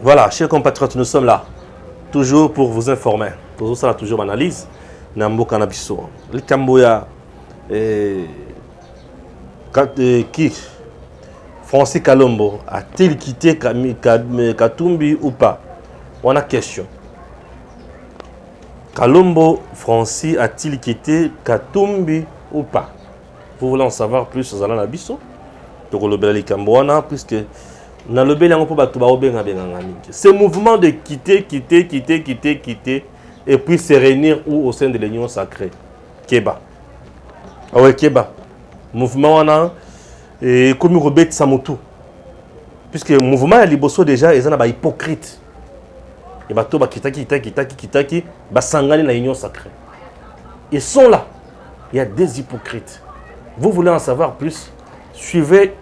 Voilà, chers compatriotes, nous sommes là, toujours pour vous informer. Toujours ça, toujours analyse. Nambo Kanabiso. Le Camboya, qui Francis Kalombo a-t-il quitté Katumbi ou pas? On a question. Kalombo Francis a-t-il quitté Katumbi ou pas? Vous voulez en savoir plus aux Alana Bisso? Donc le Belali Camboana, puisque ce mouvement de quitter et puis se réunir au sein de l'Union sacrée. Keba. Ah ouais, Keba. Mouvement on a comme Robert Samotu. Puisque le mouvement à Liboso déjà ils sont hypocrite. Et bah tout kitaki sangani la Union sacrée. Ils sont là. Il y a des hypocrites. Vous voulez en savoir plus? Suivez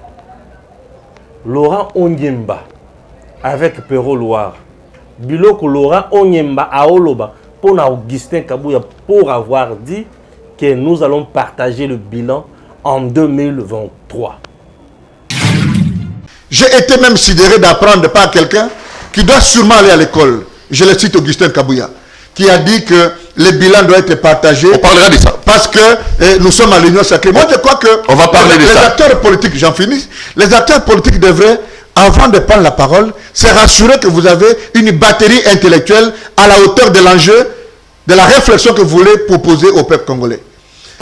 Laurent Onyemba avec Perrault Loire. Biloko Laurent Onyemba à Oloba pour Augustin Kabouya pour avoir dit que nous allons partager le bilan en 2023. J'ai été même sidéré d'apprendre par quelqu'un qui doit sûrement aller à l'école. Je le cite, Augustin Kabouya, qui a dit que le bilan doit être partagé. On parlera de ça. Parce que nous sommes à l'Union sacrée. Moi, je crois que on va parler de ça. Les acteurs politiques, j'en finis, les acteurs politiques devraient, avant de prendre la parole, se rassurer que vous avez une batterie intellectuelle à la hauteur de l'enjeu, de la réflexion que vous voulez proposer au peuple congolais.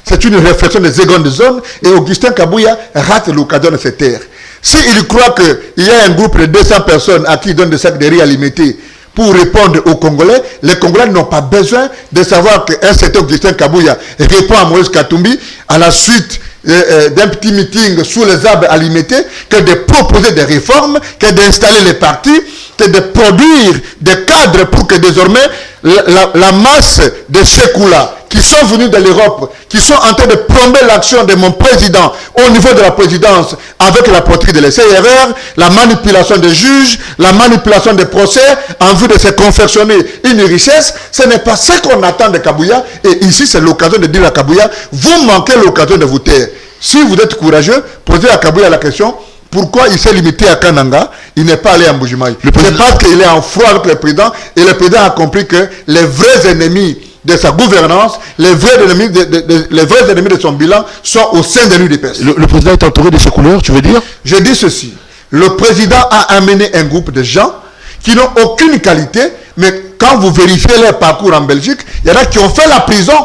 C'est une réflexion de seconde zone et Augustin Kabouya rate l'occasion de se taire. S'il croit qu'il y a un groupe de 200 personnes à qui il donne des sacs de riz alimentés pour répondre aux Congolais, les Congolais n'ont pas besoin de savoir qu'un certain Augustin Kabouya répond à Moïse Katumbi à la suite d'un petit meeting sous les arbres alimentés, que de proposer des réformes, que d'installer les partis, que de produire des cadres pour que désormais la masse de ces coups-là qui sont venus de l'Europe, qui sont en train de plomber l'action de mon président au niveau de la présidence avec la poterie de l'ECRR, la manipulation des juges, la manipulation des procès en vue de se confectionner une richesse, ce n'est pas ce qu'on attend de Kabouya. Et ici, c'est l'occasion de dire à Kabouya, vous manquez l'occasion de vous taire. Si vous êtes courageux, posez à Kabouya la question, pourquoi il s'est limité à Kananga, il n'est pas allé à Mbujimaï. C'est parce qu'il est en froid avec le président et le président a compris que les vrais ennemis de sa gouvernance, les vrais ennemis de son bilan sont au sein de l'UDPS. Le président est entouré de ses couleurs, tu veux dire? Je dis ceci. Le président a amené un groupe de gens qui n'ont aucune qualité, mais quand vous vérifiez leur parcours en Belgique, il y en a qui ont fait la prison.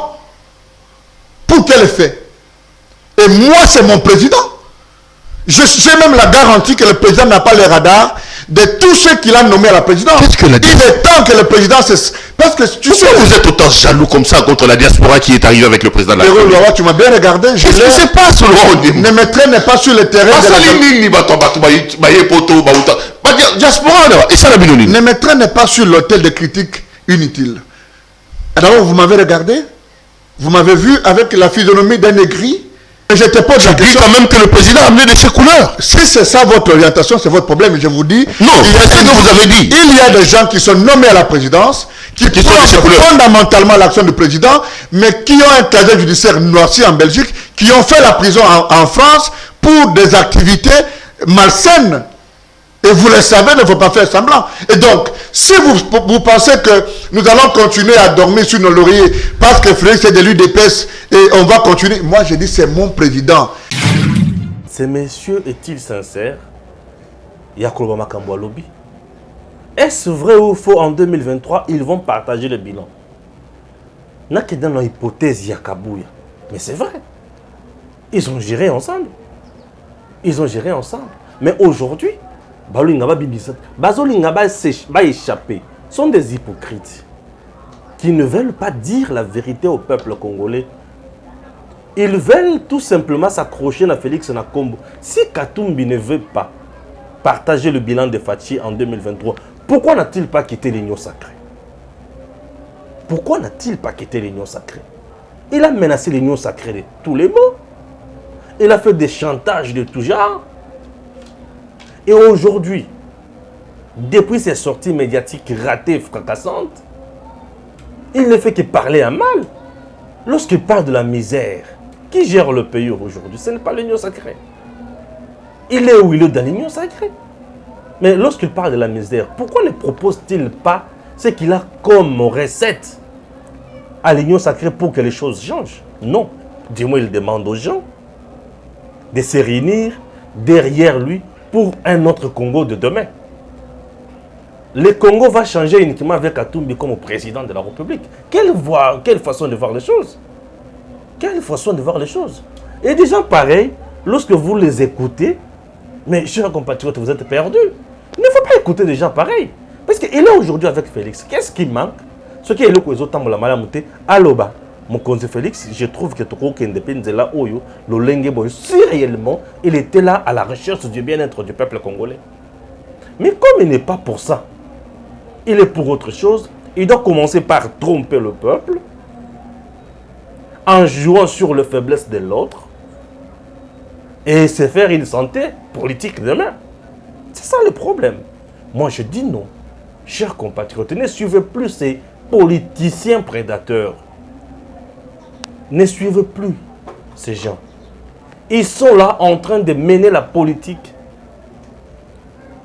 Pour quel effet? Et moi, c'est mon président. J'ai même la garantie que le président n'a pas les radars de tous ceux qu'il a nommés à la présidence. Qu'est-ce que la Il est temps que le président se... Parce que tu sais, vous êtes autant jaloux comme ça contre la diaspora qui est arrivée avec le président de la République. Tu m'as bien regardé. Qu'est-ce qui se passe, Laurent? Ne me traîne pas sur le terrain de la... Ne me traîne pas sur l'hôtel de critiques inutiles. Alors, vous m'avez regardé? Vous m'avez vu avec la physionomie d'un aigri? Je te pose la question quand même que le président a amené de ses couleurs. Si c'est ça votre orientation, c'est votre problème. Je vous dis, non, c'est ce que vous avez dit. Il y a des gens qui sont nommés à la présidence, qui sont fondamentalement l'action du président, mais qui ont un casier judiciaire noirci en Belgique, qui ont fait la prison en France pour des activités malsaines. Et vous le savez, il ne faut pas faire semblant. Et donc, si vous pensez que nous allons continuer à dormir sur nos lauriers parce que Félix est de l'UDPS et on va continuer, moi je dis c'est mon président. Ces messieurs est-il sincère? Yakoba Makambo Lobby. Est-ce vrai ou faux en 2023 ils vont partager le bilan? N'a que dans l'hypothèse Yakabouya. Mais c'est vrai. Ils ont géré ensemble. Ils ont géré ensemble. Mais aujourd'hui, échapper sont des hypocrites qui ne veulent pas dire la vérité au peuple congolais. Ils veulent tout simplement s'accrocher à Félix Nakombo. Si Katumbi ne veut pas partager le bilan de Fachi en 2023, pourquoi n'a-t-il pas quitté l'Union sacrée? Pourquoi n'a-t-il pas quitté l'Union sacrée? Il a menacé l'Union sacrée de tous les mots. Il a fait des chantages de tout genre. Et aujourd'hui, depuis ses sorties médiatiques ratées, fracassantes, il ne fait que parler à mal. Lorsqu'il parle de la misère, qui gère le pays aujourd'hui? Ce n'est pas l'Union sacrée. Il est où? Il est dans l'Union sacrée. Mais lorsqu'il parle de la misère, pourquoi ne propose-t-il pas ce qu'il a comme recette à l'Union sacrée pour que les choses changent? Non. Du moins, il demande aux gens de se réunir derrière lui pour un autre Congo de demain. Le Congo va changer uniquement avec Katumbi comme président de la République. Quelle façon de voir les choses? Quelle façon de voir les choses? Et des gens pareils, lorsque vous les écoutez, mais chers compatriotes, vous êtes perdus. Il ne faut pas écouter des gens pareils. Parce qu'il est aujourd'hui avec Félix. Qu'est-ce qui manque? Ce qui est le cas de la malamouté, Aloba, mon conseil Félix, je trouve que Toko Kendepende là, Oyo, le Lengue, si réellement, il était là à la recherche du bien-être du peuple congolais. Mais comme il n'est pas pour ça, il est pour autre chose, il doit commencer par tromper le peuple, en jouant sur les faiblesses de l'autre, et se faire une santé politique demain. C'est ça le problème. Moi je dis non. Chers compatriotes, ne suivez plus ces politiciens prédateurs. Ne suivez plus ces gens. Ils sont là en train de mener la politique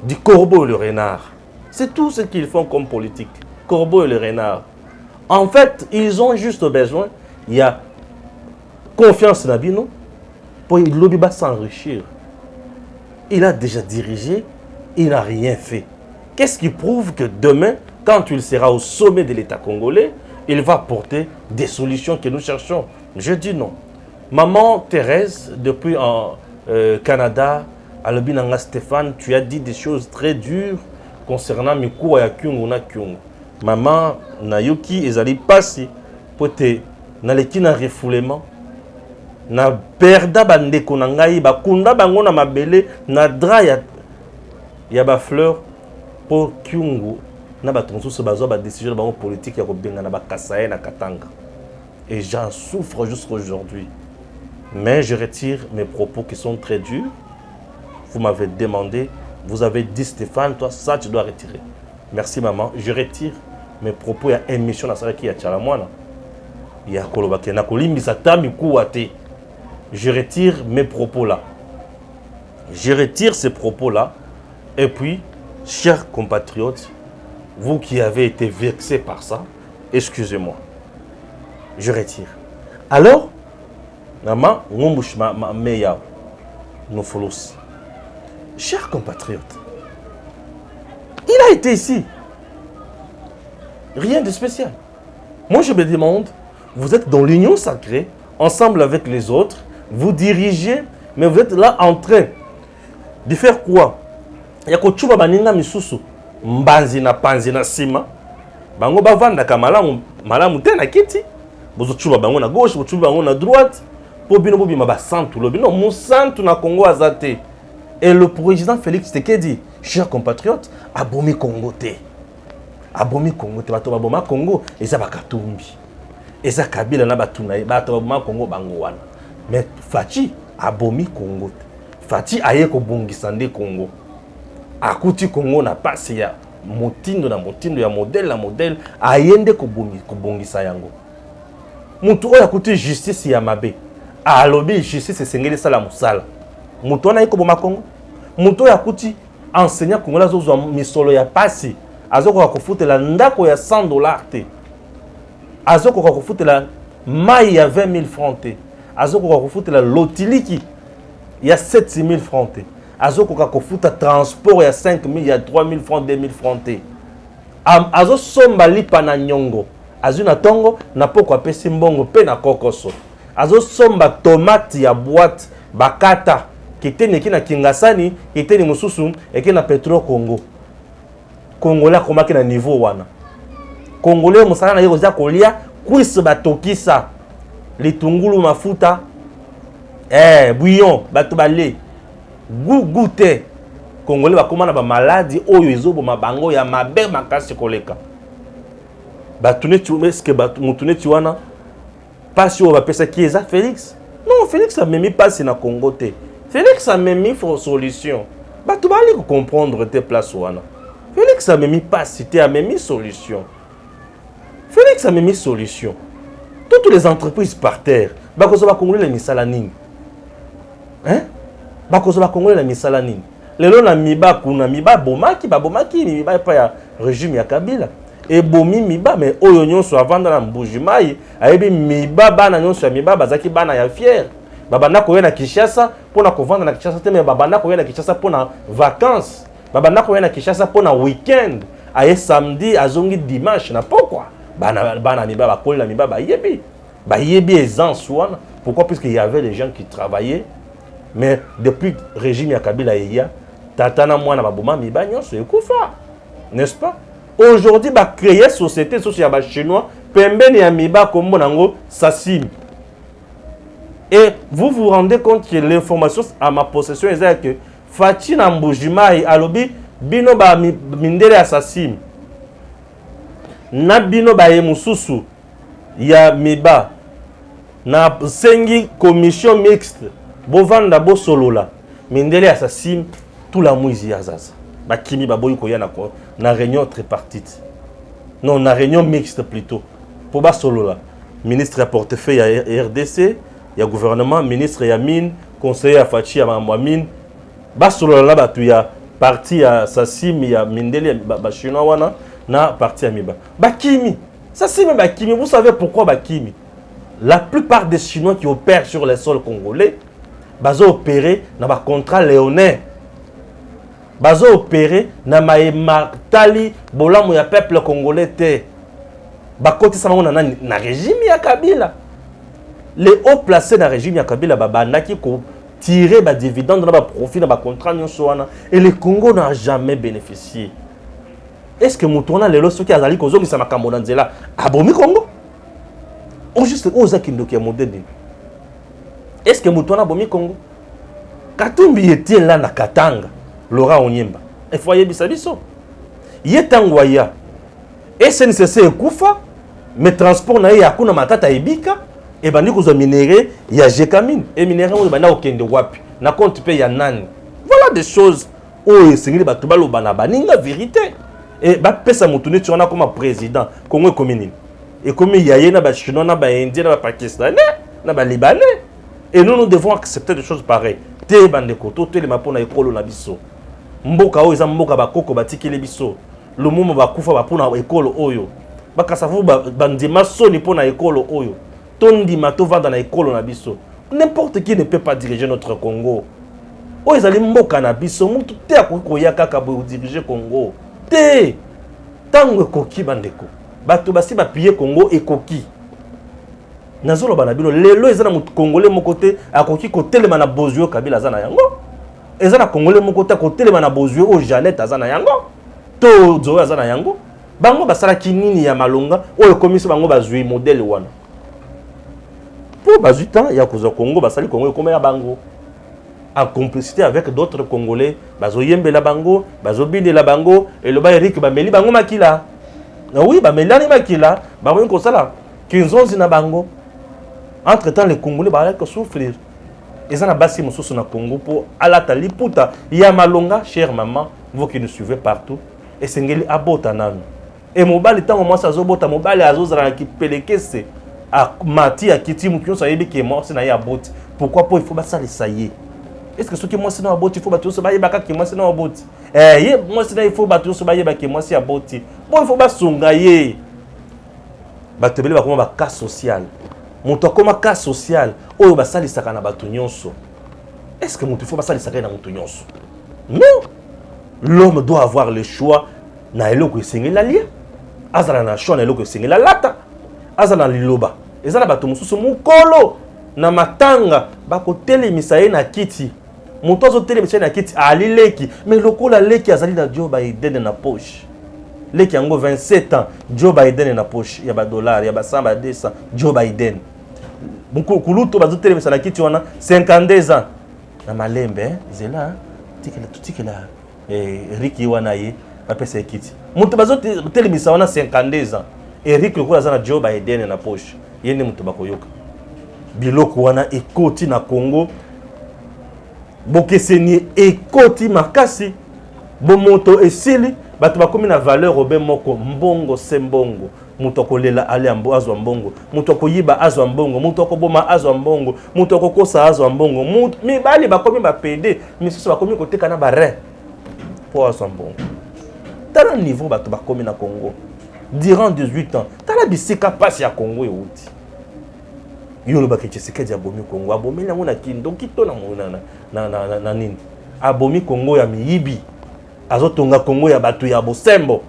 du corbeau et le renard. C'est tout ce qu'ils font comme politique. Corbeau et le renard. En fait, ils ont juste besoin, il y a confiance dans Bino, pour que l'Obi va s'enrichir. Il a déjà dirigé, il n'a rien fait. Qu'est-ce qui prouve que demain, quand il sera au sommet de l'État congolais, il va porter des solutions que nous cherchons? Je dis non. Maman Thérèse, depuis en Canada, à l'Obinanga Stéphane, tu as dit des choses très dures concernant Mikou et Kyungu na Kyungu. Maman Nayoki, ezali passé, pote, na leki na refoulement. Na perda bandeko na ngai bakunda bango na mabele na dra ya ba fleur pour Kyungu na batonso se bazwa ba décision bango politique ya kobenga na bakasaye na Katanga. Et j'en souffre jusqu'à aujourd'hui. Mais je retire mes propos qui sont très durs. Vous m'avez demandé, vous avez dit Stéphane, toi ça tu dois retirer. Merci maman, je retire mes propos. Il y a une émission na saraki ya Tchalamwana. Il y a kolobake na kolimbisa tamiku ate. Je retire mes propos là. Je retire ces propos là. Et puis, chers compatriotes, vous qui avez été vexés par ça, excusez-moi. Je retire. Alors, maman, chers compatriotes, il a été ici. Rien de spécial. Moi, je me demande, vous êtes dans l'union sacrée, ensemble avec les autres, vous dirigez, mais vous êtes là en train de faire quoi? Il y a que baninga misusu mbanzi na panzi na sima bango bavanda ka malamu te na kiti bozo chuba bango na gauche bozo chuba bango na droite po bino bobima ba santu lobi non mon santu na Congo azate. Et le président Félix Tshisekedi, chers compatriotes, abomi Congo te. Abomi Congo te bato baboma Congo eza bakatumbi. Eza Kabila na batuna bato baboma Congo bango wana. Mais Fachi abomi Congo. Fachi aye ko bongisa nde Congo. Akuti Congo na pasi ya motindo na motindo ya modèle na modèle ayende ko bongisa yango. Mutu oya akuti justice ya mabe. Alobi justice esengeli sala musala. Mutu na yeko boma Congo. Mutu oya akuti enseignant congolais zozwa misolo ya pasi. Azoko kofutela ndako ya $100 te. Azoko kofutela mai ya 20 000 francs te. Azoko kofutela lotiliki ya 7 000 francs te. Azoko kofuta transport ya 5 000 ya 3 000 francs 2 000 francs te. Azo somba lipa na nyongo. Azuna tongo na poko apesi mbongo pe na kokoso. Azo somba tomate ya boîte bakata kitene kina Kingasani kitene mususu eke na Petro Congo. Congolais komaki na niveau wana. Congolais musala na yeko za kolia kwisi batokisa litungulu mafuta bouillon bato balé goûter Congolais bakoma na ba maladie oyo ezoboma bango ya mabe makasi koleka. Batune tu eske mutune tu wana pasi o ba pesa ki eza Félix? Non, Félix a même pas na Congo te. Félix a même for solution. Bato bali ko comprendre te place wana. Félix a même pas cité a même solution. Félix a même solution. Toutes les entreprises par terre, bakozo ba Congolais la misala nini? Hein? Bakozo ba Congolais la misala nini? lelo na miba kuna miba bomaki miba pa ya régime ya Kabila et bomi miba mais oyo nyonso avant na Mbujimai ayebi miba bana nyonso ya miba bazaki bana ya fier babanda ko na Kinshasa pona ko vendre na Kinshasa te mais babanda ko na Kinshasa pona vacances babanda ko na Kinshasa pona week-end aye samedi azongi dimanche na pourquoi bana miba bakola miba bayebi aisance wana pourquoi puisque il y avait des gens qui travaillaient mais depuis régime ya Kabila ya tatana mwana baboma miba nyonso ekufa n'est-ce pas aujourd'hui ba créer société sociale ba chinois pembeni ya miba kombo nango Sasim et vous vous rendez compte que l'information à ma possession est que Fachi na Mbujimai alobi bino ba mindele ya Sasim na bino ba yemususu ya miba na sengi commission mixte bovanda bo solola mindele ya Sasim tout la mouizi ya zaza bakimi baboyi ko yana ko na réunion tripartite non na réunion mixte plutôt pour ba solola ministre à portefeuille ya RDC ya gouvernement ministre ya mine conseiller ya Fachi ya mine ba solola la batu ya parti ya Sasim ya mindele ba chinois wana na parti ya miba bakimi Sasim bakimi vous savez pourquoi bakimi la plupart des Chinois qui opèrent sur les sols congolais bazo opérer na ba contrat léonais bazo opérer na maïmatali bolamu ya peuple congolais te bakoti sama na régime ya Kabila les hauts placés dans régime ya Kabila babandaki ko tirer ba dividende na ba profit na ba contrat nyonso wana et le Congo n'a jamais bénéficié. Est-ce que mutona lelo soki azali kozongisa makambo na nzela abomi Congo ou juste ozaki ndoki ya modèle? Est-ce que mutona abomi Congo? Katumbi était là na Katanga Laurent Onyemba il faut yebisa biso yetangwaya SNCC ekufa mais transport na ye akuna matata ebika et bandi kozwa minéré ya Jekamine et minéré oyo banda okende wapi na compte pe ya nani. Voilà des choses oyo esengeli bato baloba na baninga vérité et bapesa motu neti wana koma président Congo ekomi nini ekomi yaye na bachinois na baindien na bapakistanais na balibanais et nous devons accepter des choses pareilles te bandeko totelema mpona ekolo na biso mboka oyo eza mboka bakoko batikeli biso lumumo bakufa bapona ekolo oyo bakasavu bandima soni mpona ekolo oyo tondima tovanda na ekolo na biso. N'importe qui ne peut pas diriger notre Congo oyo ezali mboka na biso mutu te akoki koya kaka boye diriger Congo te ntango ekoki bandeko bato basi bapie Congo ekoki nazoloba na bino lelo eza na motu congolais moko te akoki kotelema na bozwi Kabila aza na yango eza na congolais moko te kotelema na bozwi o Jeannette aza na yango to Zoé aza na yango bango basalaki nini ya malonga oyo komisi bango bazwi modèle wana pour bazwi temps ya kozwa Congo basali Congo ekoma ya bango en complicité avec d'autres Congolais bazoyembela bango bazobindela bango eloba Eric bameli bango makila oui bamelani makila bango kosala 15 na bango. Entre temps les Congolais balaka souffrir eza na basi mosusu na Congo pour alata liputa ya malonga chère maman vous qui nous suivez partout et sengeli abota nanu et mobali tango mwasi azobota mobali azozala ki pelekese a mati ya kiti mukyo sa yebi ke mwasi na ya aboti pourquoi il faut basala saye. Est-ce que ceux qui mwasi na aboti il faut batu so bayebaka ki mwasi na aboti ye mwasi na il faut batu so bayebaka ki mwasi aboti bon il faut basunga ye batebele bakoma ba cas social moto akoma cas social oyo basalisaka na bato nyonso. Est-ce que moto faut basalisaka na moto nyonso? Non, l'homme doit avoir le choix na eloko esengeli alia azala na choix na eloko esengeli alata azala liloba ezala bato mosusu mukolo na matanga bakotelemisa ye na kiti moto azotelemisa ye na kiti alileki mais lokola leki azali na Joe Biden na poche leki yango 27 ans Joe Biden na poche ya ba dollar ya ba 100 ba 200 Joe Biden kuluto bazotelemisa na kiti wana 52 ans na malembe zela tikela Eric wana ye bapesa kiti moto bazotelemisa wana 52 ans Eric lokola za na Joe Biden na poche yende moto bakoyoka biloko wana ekoti na Congo bokeseni ekoti makasi bomoto esili bato bakomi na valeur obe moko mbongo se mbongo muto kolela ale ambo azwa mbongo, muto koyiba azwa mbongo, muto koboma azwa mbongo, muto kokosa azwa mbongo, mibali bakomi ba PD, misusu bakomi koteka na bare po azwa mbongo. Tala niveau bato bakomi na Congo durant 18 ans. Tala bisika passe ya Congo euti. Yolo ba Tshisekedi abomi Congo, abomi na mona kindo kito na mona na nini. Abomi Congo ya miyibi. Azotonga Congo ya batu ya bosembo.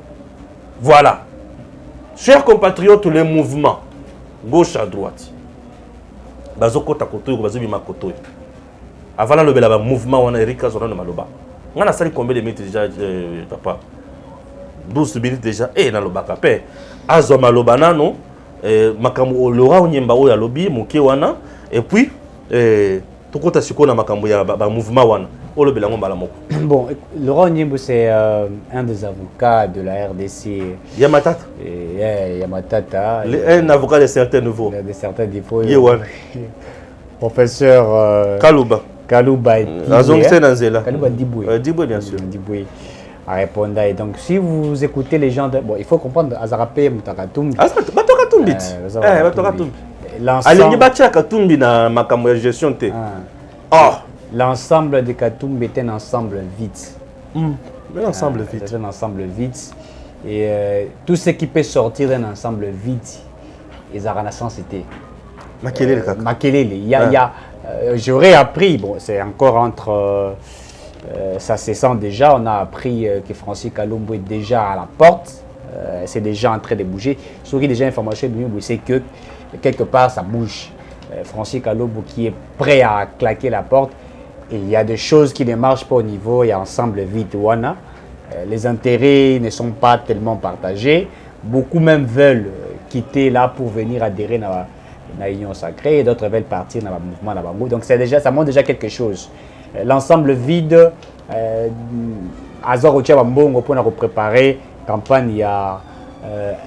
Voilà. Chers compatriotes, les mouvements gauche à droite. Bazokota kotoyo bazobi makotoyo. Avant le bela mouvement wana Erika Zona de Maloba. On a sali combien de minutes déjà papa? 12 minutes déjà et na lobaka pe. Azo Maloba nano makambo Laura Onyemba oya lobi moké wana et puis tokota siko na makambo ya ba mouvement wana. Bon, Laurent Onyembo, c'est un des avocats de la RDC. Yamatata. Yamatata. Un avocat de certains niveaux. De certains niveaux. Professeur Kalouba. Kalouba Diboué. Diboué, bien sûr. Diboué a répondu. Et donc, si vous écoutez les gens, bon, il faut comprendre Azarape Moutakatumbi. L'ensemble de Katumbi est un ensemble vide. L'ensemble vide. C'est un ensemble vide. Et tout ce qui peut sortir d'un ensemble vide, les Aranassan, c'était Makelele. J'aurais appris, bon, c'est encore entre. Ça se sent déjà, on a appris que Francis Kalumbo est déjà à la porte. C'est déjà en train de bouger. Ce qui est déjà information, c'est que quelque part ça bouge. Francis Kalumbo qui est prêt à claquer la porte. Et il y a des choses qui ne marchent pas au niveau, il y a ensemble vite Wana. Les intérêts ne sont pas tellement partagés. Beaucoup même veulent quitter là pour venir adhérer à l'Union sacrée et d'autres veulent partir dans le mouvement Nabango. Donc ça montre déjà quelque chose. L'ensemble vide, Azor Ochabambongo pour nous préparer campagne, il y a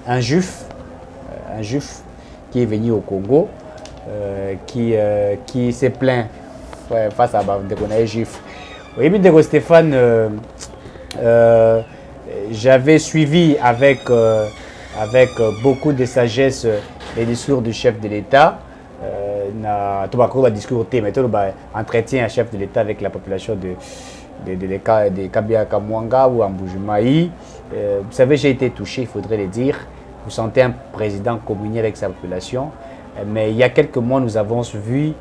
un juif qui est venu au Congo, qui s'est plaint face à des juifs. Oui, mais Stéphane, j'avais suivi avec beaucoup de sagesse les discours du chef de l'État. Tout va discours mais tout entretien à chef de l'État avec la population de Kabia Kamwanga ou Amboujumaï. Vous savez, j'ai été touché, il faudrait le dire. Vous sentez un président communier avec sa population. Mais il y a quelques mois, nous avons vu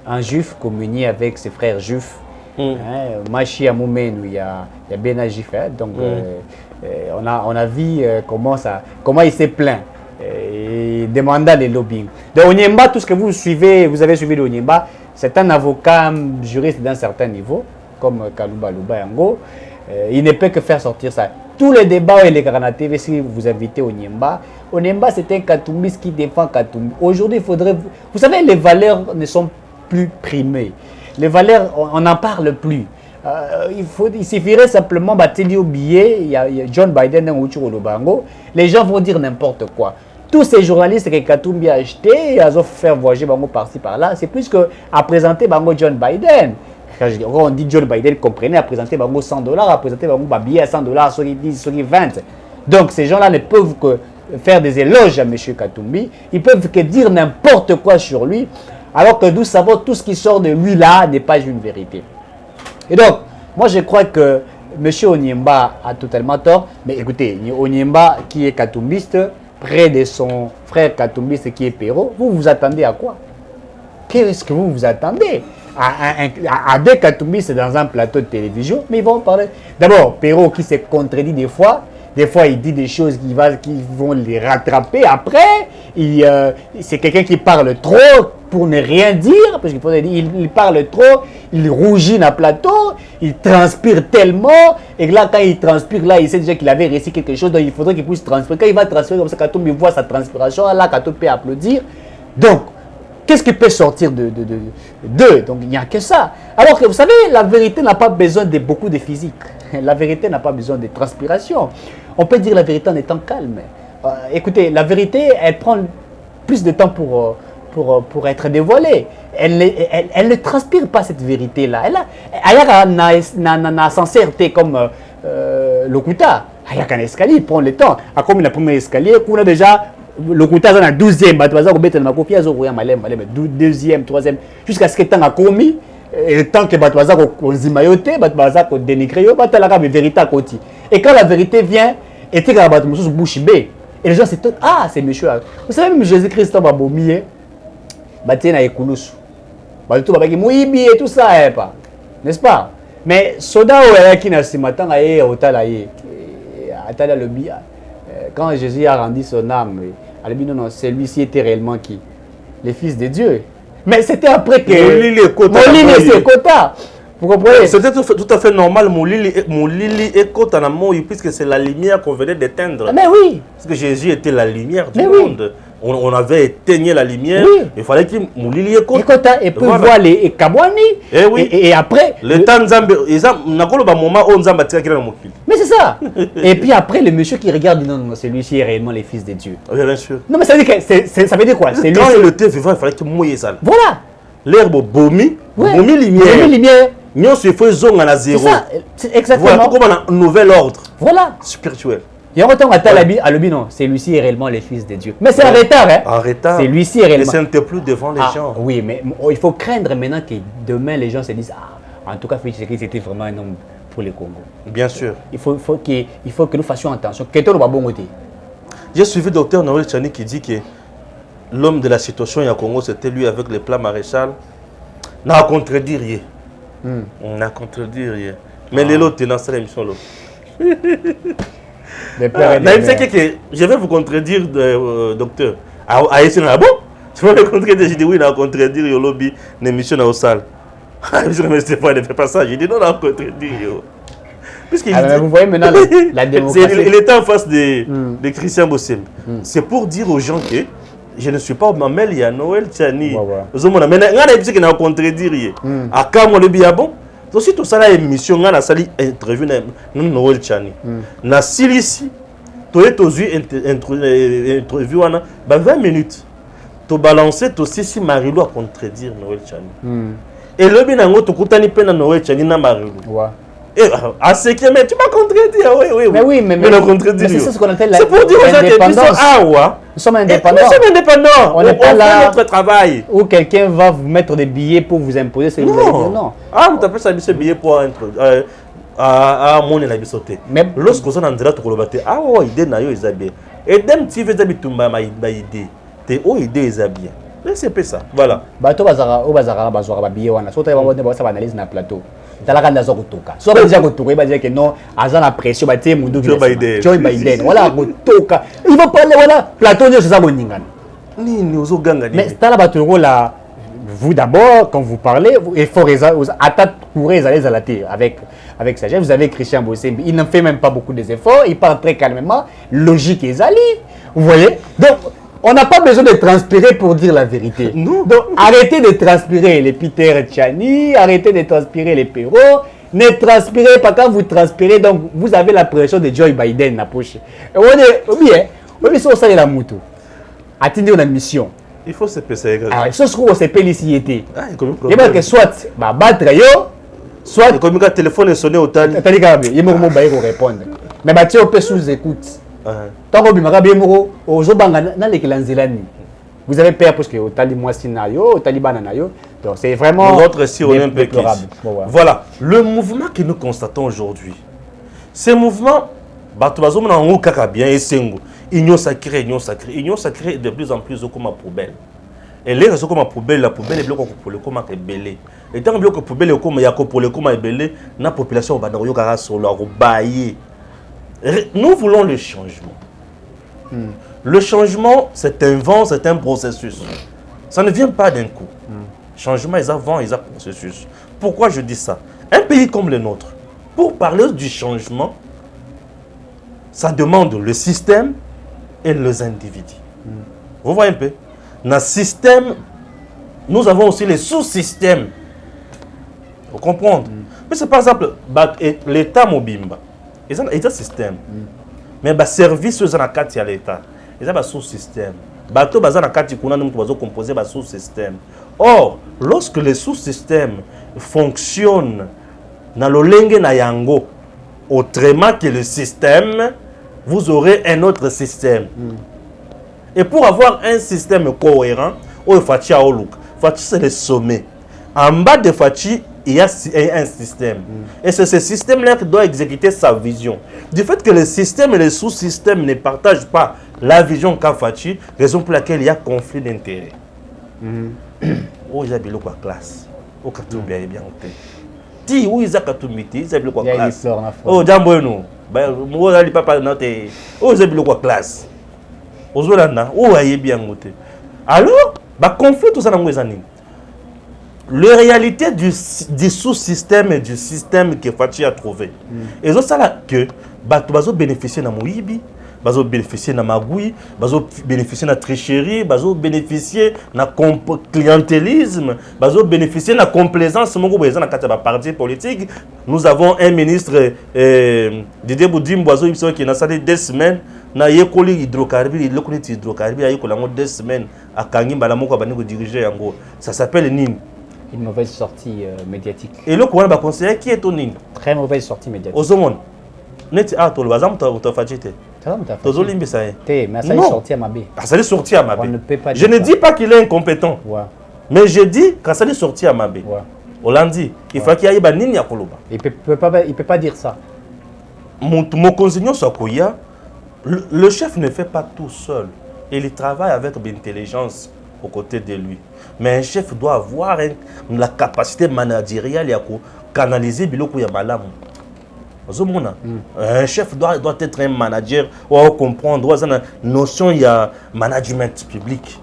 un juif communier avec ses frères juifs. Machi Amoumen, il y a bien un juif. Donc, on a vu comment il s'est plaint. Et demanda les lobbying. De Onyemba, tout ce que vous suivez, vous avez suivi de Onyemba, c'est un avocat juriste d'un certain niveau, comme Kalouba Yango. Il ne peut que faire sortir ça. Tous les débats et les granatés, si vous invitez Onyemba, c'est un Katumbis qui défend Katumbi. Aujourd'hui, il faudrait. Vous savez, les valeurs ne sont plus primées. Les valeurs, on n'en parle plus. Il suffirait simplement de oublier, il y a John Biden ou Bango, les gens vont dire n'importe quoi. Tous ces journalistes que Katumbi a achetés, ils ont fait voyager Bango par-ci par-là, c'est plus qu'à présenter Bango John Biden. Quand on dit John Biden, comprenez, à présenter Bango $100, à présenter Bango billet à $100, ceux qui disent, ceux qui 20. Donc ces gens-là ne peuvent que faire des éloges à M. Katumbi, ils peuvent que dire n'importe quoi sur lui, alors que nous savons tout ce qui sort de lui là n'est pas une vérité. Et donc, moi je crois que M. Onyemba a totalement tort, mais écoutez, Onyemba qui est katumbiste, près de son frère katumbiste qui est Perrault, vous vous attendez à quoi? Qu'est-ce que vous vous attendez? À deux katumbistes dans un plateau de télévision, mais ils vont parler. D'abord, Perrault qui s'est contredit des fois il dit des choses qui vont les rattraper. Après, c'est quelqu'un qui parle trop pour ne rien dire, parce qu'il faut dire, il parle trop, il rougit dans le plateau, il transpire tellement, et là, quand il transpire, là, il sait déjà qu'il avait réussi quelque chose, donc il faudrait qu'il puisse transpirer. Quand il va transpirer comme ça, quand il voit sa transpiration, là, quand on peut applaudir. Donc, qu'est-ce qui peut sortir d'eux? Donc, il n'y a que ça. Alors que, vous savez, la vérité n'a pas besoin de beaucoup de physique. La vérité n'a pas besoin de transpiration. On peut dire la vérité en étant calme. Écoutez, la vérité, elle prend plus de temps pour être dévoilée. Elle ne transpire pas cette vérité-là. Elle a sincérité comme Lokuta. Il y a qu'un escalier, il prend le temps. Comme le premier escalier, on a déjà le côté dans la 12e, bah tu vas mettre ma copie à Zoria Malem, 2e, 3e, jusqu'à ce que tu as commis. Et tant que bah tu vas zimayote, bah tu vas dénigrer, bah tu as la vérité à côté. Et quand la vérité vient, et tu as bouche bée. Et les gens s'étonnent, ah c'est monsieur. Vous savez même Jésus-Christ va bomber, bah tu es na écoulous. Bah tout va dire mouibi et tout ça, pas, n'est-ce pas? Mais soda qui n'a ce matin aïe au talaïe, atala le bia. Quand Jésus a rendu son âme, non, celui-ci était réellement qui? Les fils de Dieu. Mais c'était après que Molili c'est Kota. Vous comprenez? C'était tout à fait normal, Molili et Kota na moi, puisque c'est la lumière qu'on venait d'éteindre. Mais oui. Parce que Jésus était la lumière du monde. On avait éteigné la lumière. Oui. Il fallait qu'il Molili et Kota. Et puis voir les Kabwani. Et oui. Et après. Le temps Nzambe, moment où Nzambe tire qui dans mon fil. Mais c'est ça. Et puis après, le monsieur qui regarde, non, celui-ci est réellement les fils de Dieu. Oui, bien sûr. Non, mais ça veut dire, ça veut dire quoi? Quand il était vivant, il fallait qu'il mouille ça. Voilà. L'herbe bomi, bomi lumière. Bomi lumière. Nous se faisons à zéro. C'est ça, exactement. Voilà, comme un nouvel ordre. Voilà. Spirituel. Il y a autant à Talabi, non, celui-ci est réellement les fils de Dieu. Mais c'est en retard, hein? En retard. Celui-ci est réellement. Et ce n'était plus devant les gens. Oui, mais il faut craindre maintenant que demain les gens se disent, ah, en tout cas, Félix Tshisekedi c'était vraiment un homme pour le Congo. Bien sûr. Il faut que nous fassions attention. J'ai suivi Dr Noël Tchani qui dit que l'homme de la situation au Congo, c'était lui avec le plan maréchal. N'a contredit rien. On n'a contredit rien. Mais les lots dans cette émission là. Je vais vous contredire, docteur. Ah bon? Tu vas me contredire? J'ai dit oui, on a contredire le lobby l'émission dans la salle. Je ne sais pas, ne fais pas ça. J'ai dit non, on a contredire. Vous voyez maintenant la démocratie. Il était en face de Christian Bossembe. C'est pour dire aux gens que je ne suis pas Mamel, il y a Noël Tchani. Mais il y a un contredire. À quand moi le bien bon? Aussi tout ça là émission on a sali interview na Noël Tchani. Na silisi to interview on a 20 minutes. To balancer to sisi Marilo à contredire Noël Tchani. Et le bien ngo to kutani pe na Noël Tchani na Marilo. Et à ce qui mais tu m'as contredit. Oui. Mais oui, mais c'est ce qu'on appelle la. C'est pour dire aux gens que nous sommes indépendants. Nous sommes indépendants. On n'est pas là notre travail. Où quelqu'un va vous mettre des billets pour vous imposer ce que vous allez dire. Non. Ah, vous appelez ça des billets pour mon élabisoté. Mais lorsque vous en avez tout colobate, ah oh idée na yo bien. Et dem ti veux habitumba ma idée. Te oh idée bien. C'est pas ça. Voilà. Bato bazara bazora billet wana. Soto ba ça analyse na plateau. Talaka ndazo kutoka. So ba déjà kutoka, ba dire que non, azan la pression ba tie mundu Joe Biden. Voilà kutoka. Il va parler voilà plateau c'est ça boningana. Ni ozo ganga ni. Mais tala bato là vous d'abord quand vous parlez, il faut attaque courir à terre avec sagesse. Vous avez Christian Bossembe, il ne fait même pas beaucoup d'efforts, il parle très calmement, logique et zali. Vous voyez? Donc on n'a pas besoin de transpirer pour dire la vérité. Non. Donc, arrêtez de transpirer les Peter Tchani, arrêtez de transpirer les Perrault. Ne transpirez pas quand vous transpirez. Donc, vous avez la pression de Joe Biden dans la poche. On est bien. On est sur ça, la moto. Attendez, on a une mission. Il faut se passer. Alors, ce qu'on s'est payé ici était. Il y a que soit, battre yo, soit. Comme le téléphone est sonné au tal. Il y a un pour répondre. Mais on peut sous écoute. Tant que vous avez peur parce que au Taliban Sinayo, au Taliban Nayo, donc c'est vraiment notre si on est un peu voilà, le mouvement que nous constatons aujourd'hui. Ce mouvement Batubazo na ngo kaka bien esengo. Union sacrée de plus en plus comme poubelle. Et les raisons comme poubelle, la poubelle est bloquée pour le comment est belé. Et tant que poubelle est comme yako pour le comment est belé, la population va dans yo kara sur leur bailler. Nous voulons le changement. Le changement, c'est un vent, c'est un processus. Ça ne vient pas d'un coup. Changement, ils ont vent, ils ont processus. Pourquoi je dis ça? Un pays comme le nôtre, pour parler du changement, ça demande le système et les individus. Vous voyez un peu? Dans le système, nous avons aussi les sous-systèmes. Vous comprenez? Mais c'est par exemple l'État Mobimba. Ils ont un système. Mais le service, ils ont un l'État. Ils ont un sous-système. Bateau bazar na kati kuna nous devons composer un sous-système. Or, lorsque les sous-systèmes fonctionnent dans le lenge na yango, autrement que le système, vous aurez un autre système. Et pour avoir un système cohérent, il faut Fachi, c'est le sommet. En bas de Fachi, il y a un système. Et c'est ce système-là qui doit exécuter sa vision. Du fait que le système et le sous-système ne partagent pas la vision qu'a Fachi, raison pour laquelle il y a conflit d'intérêts. Oh, il y a bien quoi classe. Oh, Katumbi est bien noté. Si, où ils ont Katumbi, ils ont bien quoi classe. Oh, Jamboeno. Moi, je ne pas noter. Oh, ils ont bien quoi classe. Oh, il est bien noté. Alors, conflit tout ça dans les années. La réalité du sous-système et du système que Fachi a trouvé. Et c'est ça que tu bénéficier de Moïbi, tu bénéficier de Magoui, tu bénéficier de la tricherie, tu bénéficier de clientélisme, tu bénéficier de la complaisance. Dans le parti politique, nous avons un ministre, Didier Boudimboiseau, qui a passé 2 semaines. Na yekoli hydrocarbures, il connaît hydrocarbures, il a 2 semaines à Kangimba, la moko baniko diriger yango. Ça s'appelle NIN. Une mauvaise sortie médiatique. Et le quoi va conseiller qui est ton NIN? Très mauvaise sortie médiatique. Ozomon. Net to le bazam to fajete. Tozo limbi ça. Mais ça est sorti à Mabé. Ça est sorti à Mabé. On ne peut pas Je ne dis pas qu'il est incompétent. Ouais. Mais je dis que ça est sorti à Mabé. Ouais. Hollandi, il faut qu'il y ait ba NIN ya koloba. Il peut pas dire ça. Mon conseiller Sokoya. Le chef ne fait pas tout seul. Il travaille avec l'intelligence aux côtés de lui. Mais un chef doit avoir la capacité managériale de canaliser biloko ya malamu. Un chef doit être un manager, doit comprendre, doit avoir une notion de management public.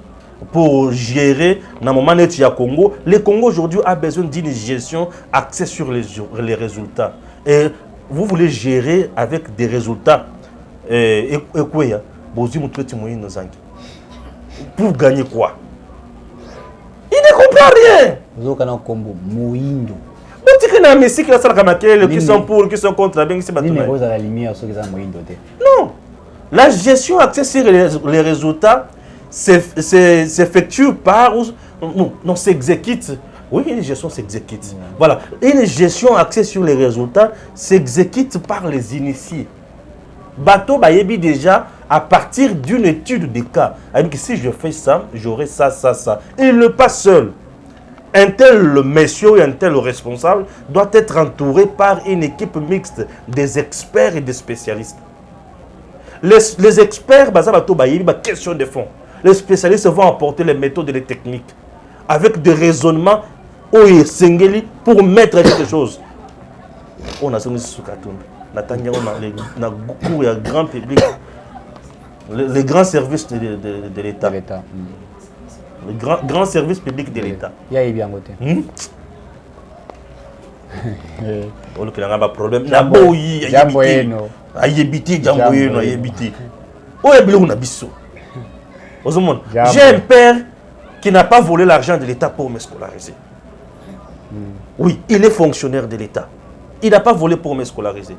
Pour gérer, dans le moment où il y a Congo, le Congo aujourd'hui a besoin d'une gestion axée sur les résultats. Et vous voulez gérer avec des résultats. Pour gagner quoi? Il ne comprend rien. Qui sont pour, qui sont contre la non. La gestion axée sur les résultats s'effectue par... Non, s'exécute. Oui, une gestion s'exécute. Voilà. Une gestion axée sur les résultats s'exécute par les initiés. Bateau Bayebi déjà à partir d'une étude des cas. Que si je fais ça, j'aurai ça, ça, ça. Il ne pas seul. Un tel monsieur et un tel responsable doit être entouré par une équipe mixte des experts et des spécialistes. Les experts, Bateau Bayebi, question de fond. Les spécialistes vont apporter les méthodes et les techniques avec des raisonnements pour mettre quelque chose. On a sonné sur le grand public, les grands services de l'État. Le grand service public de l'État. Il y a bien côté. On a un problème. J'ai un père qui n'a pas volé l'argent de l'État pour me scolariser. Oui, il est fonctionnaire de l'État. Il n'a pas volé pour me scolariser.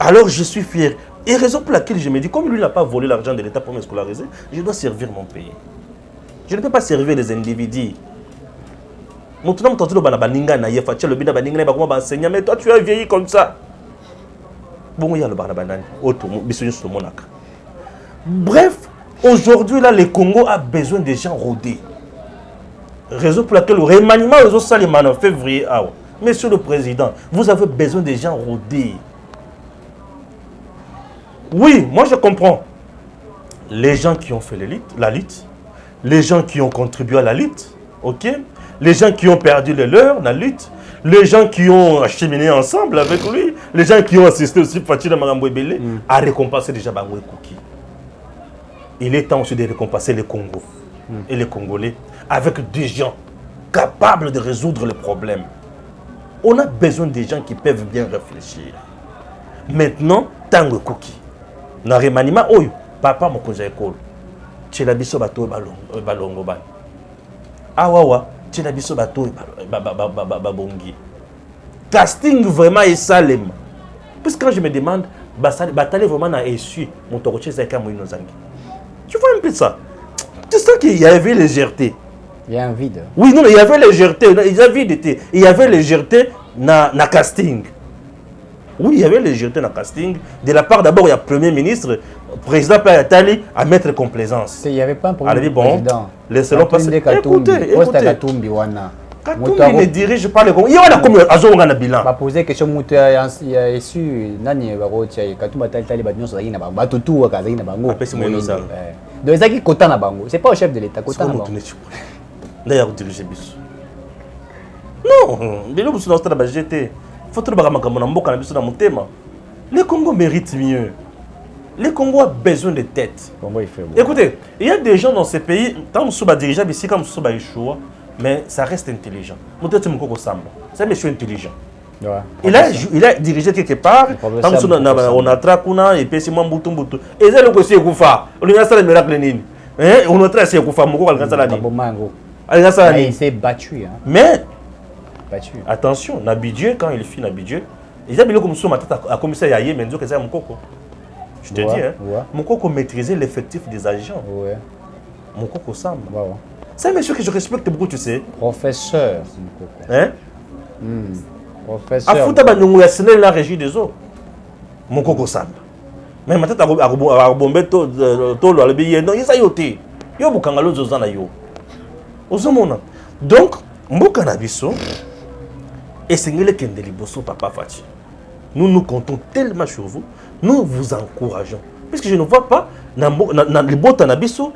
Alors je suis fier. Et raison pour laquelle je me dis, comme lui n'a pas volé l'argent de l'État pour me scolariser, je dois servir mon pays. Je ne peux pas servir les individus. Mais toi tu as vieilli comme ça. Bref, aujourd'hui là, le Congo a besoin de gens rodés. Raison pour laquelle le remaniement aux autres en février. Monsieur le Président, vous avez besoin de gens rodés. Oui, moi je comprends. Les gens qui ont fait la lutte, les gens qui ont contribué à la lutte, ok? Les gens qui ont perdu le leur dans la lutte, les gens qui ont acheminé ensemble avec lui, les gens qui ont assisté aussi Fatila Marambouébélé, à récompenser déjà Bangoué Kouki. Il est temps aussi de récompenser le Congo et les Congolais avec des gens capables de résoudre les problèmes. On a besoin des gens qui peuvent bien réfléchir. Maintenant, Tango Kouki. Dans le remaniement, papa mon conseil école. Tu l'as biso bateau balongo ban. Awawa, tu l'as biso bateau babongi. Casting vraiment est salem. Parce que quand je me demande, bataille vraiment a essuie mon toroche zaka moïno zangi. Tu vois un peu ça? Tu sens qu'il y avait légèreté. Il y a un vide. Oui, non, il y avait légèreté. Il y avait légèreté dans casting. Oui, il y avait légèreté dans le casting. De la part d'abord, il y a le Premier ministre, président Payatali, à mettre complaisance. Il n'y avait pas un problème Allez, de bon, président. laissez-le passer. Écoutez. Katumbi wana. Katumbi ne dirige pas le Congo. Il y a comme un bilan. Je poser la question, il y a su, Nani Katumba Tali Bagnon sur la Bango, tout à Kazaki Bango. Donc, c'est qui Kota na Bango. C'est pas au chef de l'État, Kota na Bango. D'ailleurs, diriger Bissou. Non, mais là, vous êtes dans la GT. Il faut que vous le Congo mérite mieux. Le Congo a besoin de tête. Écoutez, il y a des gens dans ces pays, quand vous êtes dirigeant, ici, quand vous êtes choix, mais ça reste intelligent. C'est un monsieur intelligent. Il a dirigé quelque part, on a Trakuna, et puis c'est moi Mbutu. Et c'est le monsieur Koufa. On a fait le miracle. On a traité Koufa, il s'est battu. Mais, attention, Nabidje, quand il fit Nabidje, il a mis comme ça, à commissaire Yaye, mais que c'est mon coco. Je te dis, mon coco maîtrisait l'effectif des agents. Mon coco Sam. C'est un monsieur que je respecte beaucoup, tu sais. Professeur. Hein? Professeur. A fouta banungu ya sénel la régie des eaux. Mon coco Sam. Mais maintenant, à bomber tout le billet, non, il s'est yoté. Yo bukangalo zozana yo. Ozomona. Donc, mboka na biso, et c'est que Liboso, Papa Fati. Nous comptons tellement sur vous, nous vous encourageons. Puisque je ne vois pas, dans les bottes en abisso,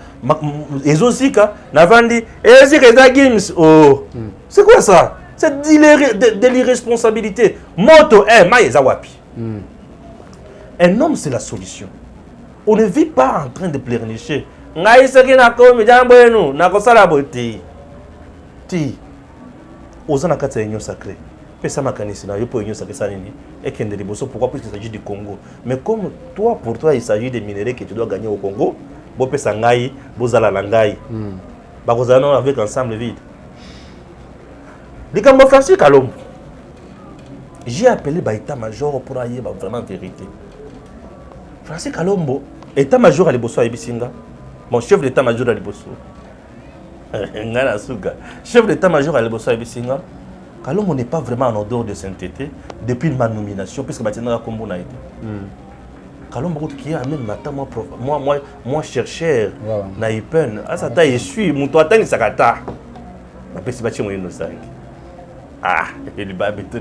les osika, Navandi, et Games. Oh, c'est quoi ça? C'est de l'irresponsabilité. Moto, Maïzawapi. Un homme, c'est la solution. On ne vit pas en train de pleurnicher. Naïsaki Nako, Midjamboueno, Nako Salabote. Ti. Aux Anakata Union Sacrée. Ça m'a cané, il faut union sacrée et qu'il y a des bosses. Pourquoi? Parce qu'il s'agit du Congo. Mais comme toi, pour toi, il s'agit des minéraux que tu dois gagner au Congo, Bopé Sangaï, Bozala Langaï. Barozano avec ensemble vide. Les Cambo Francis Kalombo. J'ai appelé l'état-major pour aller vraiment vérité. Francis Kalombo, état-major à Liboso à Ibisinga. Mon chef d'état-major à Liboso. Chef d'état-major à Liboso à Ibisinga. Kalombo n'est pas vraiment en odeur de sainteté depuis ma nomination, puisque maintenant la Combo n'a été. Kalombo qui a même matin, moi chercheur, naïpen, asata je suis, mon toit tang sakata. Ma petit bâti moi no sang. Ah, il va mettre.